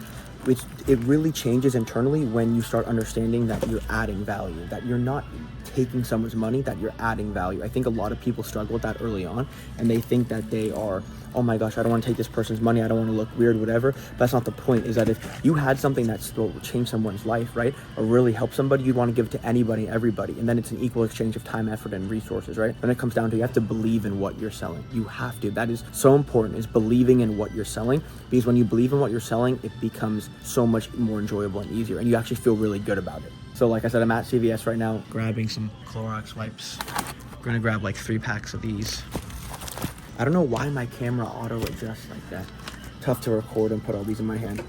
it really changes internally when you start understanding that you're adding value, that you're not taking someone's money, that you're adding value. I think a lot of people struggle with that early on, and they think that they are, oh my gosh, I don't want to take this person's money, I don't want to look weird, whatever. But that's not the point. Is that if you had something that will change someone's life, right, or really help somebody, you'd want to give it to anybody and everybody, and then it's an equal exchange of time, effort, and resources, right? When it comes down to, you have to believe in what you're selling. You have to. That is so important, is believing in what you're selling, because when you believe in what you're selling, it becomes so much more enjoyable and easier, and you actually feel really good about it. So like I said, I'm at CVS right now, grabbing some Clorox wipes. We're gonna grab like 3 packs of these. I don't know why my camera auto adjusts like that. Tough to record and put all these in my hand.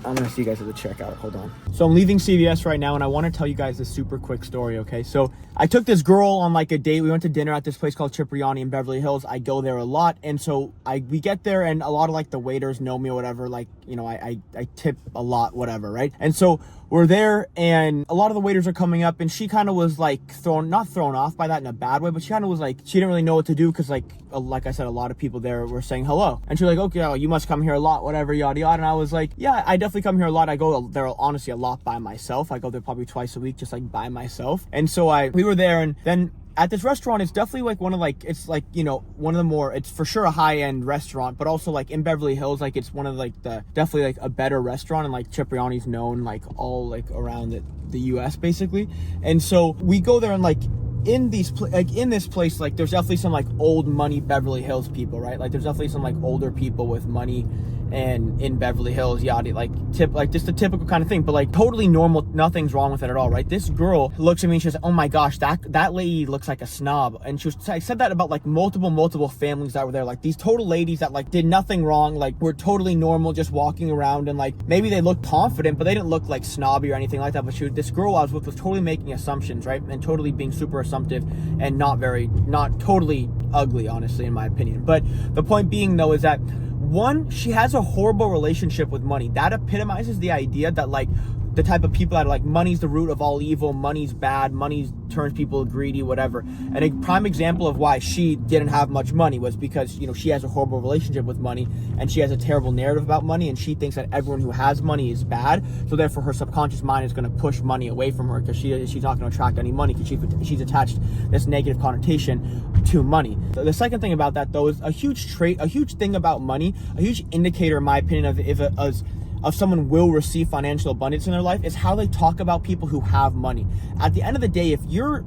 I'm gonna see you guys at the checkout, hold on. So I'm leaving CVS right now, and I wanna tell you guys this super quick story, okay? So I took this girl on like a date. We went to dinner at this place called Cipriani in Beverly Hills. I go there a lot, and so we get there, and a lot of like the waiters know me or whatever, like, you know, I tip a lot, whatever, right? And so we're there, and a lot of the waiters are coming up, and she kind of was like not thrown off by that in a bad way, but she kind of was like, she didn't really know what to do, because like I said, a lot of people there were saying hello, and she's like, okay, oh, you must come here a lot, whatever, yada yada. And I was like, yeah, I definitely come here a lot. I go there honestly a lot by myself. I go there probably twice a week, just like by myself. And so we were there, and then at this restaurant, it's definitely like one of like, it's like, you know, one of the more, it's for sure a high-end restaurant, but also like in Beverly Hills, like it's one of like definitely like a better restaurant, and like Cipriani's known like all like around the US basically. And so we go there, and like in this place, like there's definitely some like old money Beverly Hills people, right? Like there's definitely some like older people with money and in Beverly Hills, yada, like just the typical kind of thing, but like totally normal, nothing's wrong with it at all, right? This girl looks at me and she says, oh my gosh, that lady looks like a snob. And I said that about like multiple families that were there, like these total ladies that like did nothing wrong, like were totally normal, just walking around, and like maybe they looked confident, but they didn't look like snobby or anything like that. But this girl I was with was totally making assumptions, right? And totally being super assumptive, and not totally ugly, honestly, in my opinion. But the point being though is that, one, she has a horrible relationship with money. That epitomizes the idea that like the type of people that are like, money's the root of all evil, money's bad, money turns people greedy, whatever. And a prime example of why she didn't have much money was because, you know, she has a horrible relationship with money, and she has a terrible narrative about money, and she thinks that everyone who has money is bad. So therefore her subconscious mind is going to push money away from her, because she's not going to attract any money, because she's attached this negative connotation to money. The second thing about that though is a huge thing about money, a huge indicator in my opinion of someone will receive financial abundance in their life, is how they talk about people who have money. At the end of the day, if you're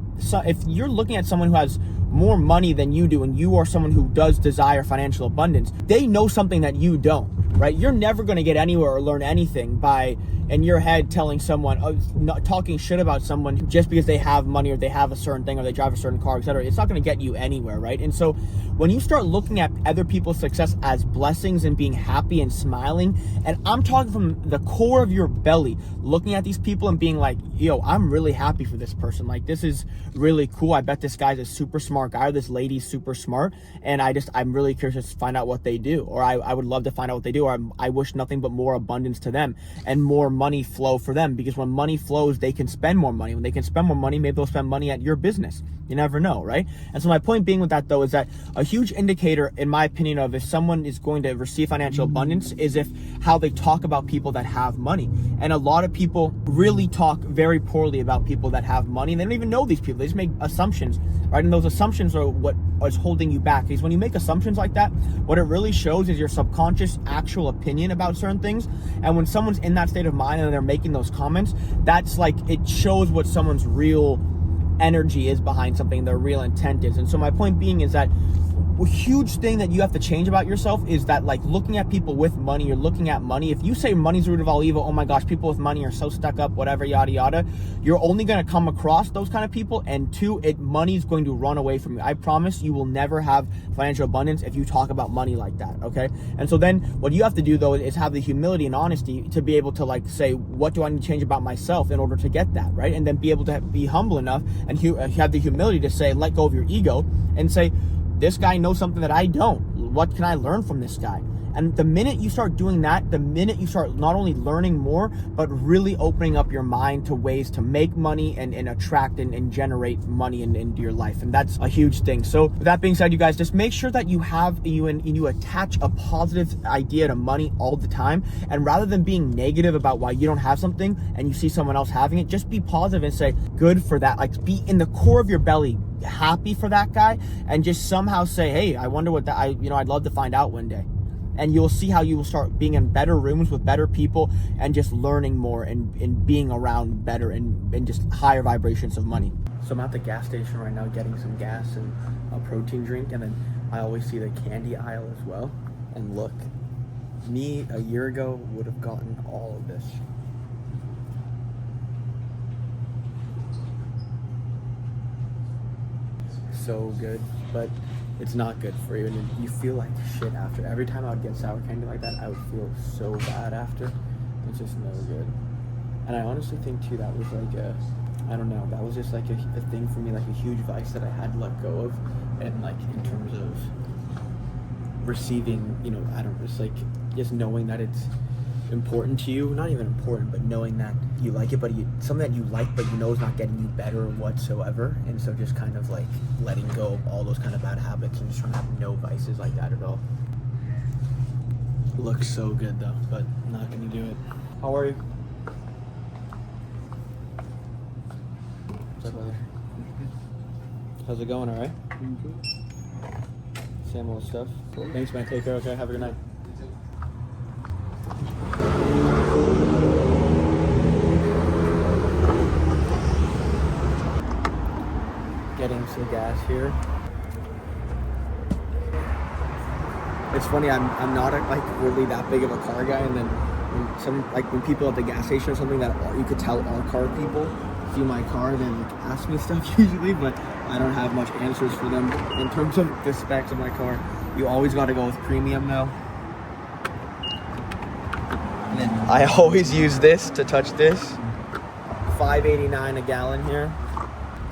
looking at someone who has more money than you do, and you are someone who does desire financial abundance, they know something that you don't, right? You're never going to get anywhere or learn anything by, in your head, telling someone, not talking shit about someone just because they have money, or they have a certain thing, or they drive a certain car, etc. It's not going to get you anywhere, right? And so when you start looking at other people's success as blessings and being happy and smiling, and I'm talking from the core of your belly, looking at these people and being like, yo, I'm really happy for this person. Like, this is really cool. I bet this guy's a super smart guy, or this lady's super smart, and I'm really curious to find out what they do, or I would love to find out what they do, or I wish nothing but more abundance to them and more money flow for them, because when money flows, they can spend more money. When they can spend more money, maybe they'll spend money at your business. You never know, right? And so my point being with that though is that a huge indicator, in my opinion, of if someone is going to receive financial abundance is how they talk about people that have money. And a lot of people really talk very poorly about people that have money, and they don't even know these people. They just make assumptions, right? And those assumptions are what is holding you back, because when you make assumptions like that, what it really shows is your subconscious actual opinion about certain things. And when someone's in that state of mind and they're making those comments, that's like, it shows what someone's real energy is behind something, their real intent is. And so my point being is that a huge thing that you have to change about yourself is that, like, looking at people with money, you're looking at money. If you say money's the root of all evil, oh my gosh, people with money are so stuck up, whatever, yada yada, you're only going to come across those kind of people, and two, money's going to run away from you. I promise you will never have financial abundance if you talk about money like that, okay? And so then what you have to do though is have the humility and honesty to be able to, like, say, what do I need to change about myself in order to get that, right? And then be able to be humble enough and have the humility to say, let go of your ego and say, this guy knows something that I don't. what can I learn from this guy? And the minute you start doing that, the minute you start not only learning more, but really opening up your mind to ways to make money and attract and generate money into your life. And that's a huge thing. So with that being said, you guys, just make sure that you attach a positive idea to money all the time. And rather than being negative about why you don't have something and you see someone else having it, just be positive and say, good for that. Like, be in the core of your belly happy for that guy, and just somehow say, hey, I wonder what that, I'd love to find out one day. And you'll see how you will start being in better rooms with better people and just learning more and being around better and just higher vibrations of money. So I'm at the gas station right now getting some gas and a protein drink, and then I always see the candy aisle as well. And look, me a year ago would have gotten all of this. So good, but it's not good for you, and you feel like shit after. Every time I would get sour candy like that, I would feel so bad after. It's just no good. And I honestly think too, that was like I don't know, that was just like a thing for me, like a huge vice that I had to let go of. And like in terms of receiving, just knowing that it's important to you, not even important, but knowing that you like it, but something that you like but you know is not getting you better whatsoever. And so just kind of like letting go of all those kind of bad habits and just trying to have no vices like that at all. Looks so good though, but I'm not gonna do it. How are you? What's up, brother? How's it going? All right? Same old stuff. Cool. Thanks, man. Take care. Okay, have a good night. Getting some gas here. It's funny, I'm not really that big of a car guy, and then when people at the gas station or something that you could tell are car people see my car, then ask me stuff usually, but I don't have much answers for them in terms of the specs of my car. You always got to go with premium though. And then I always use this to touch this. $5.89 a gallon here.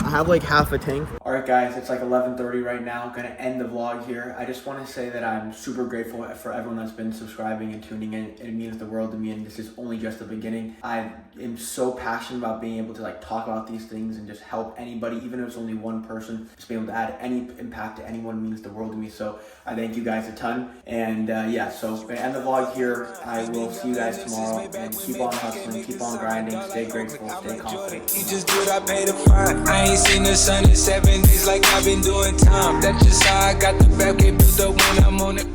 I have like half a tank. All right, guys, it's like 11:30 right now. Gonna end the vlog here. I just want to say that I'm super grateful for everyone that's been subscribing and tuning in. It means the world to me, and this is only just the beginning. I am so passionate about being able to like talk about these things and just help anybody, even if it's only one person. Just being able to add any impact to anyone means the world to me. So I thank you guys a ton. And yeah, so gonna end the vlog here. I will see you guys tomorrow, and keep on hustling, keep on grinding, stay grateful, stay confident. You just do what I pay to find. I ain't seen the sun in 7 days like I've been doing time. That's just how I got the back, built up when I'm on it.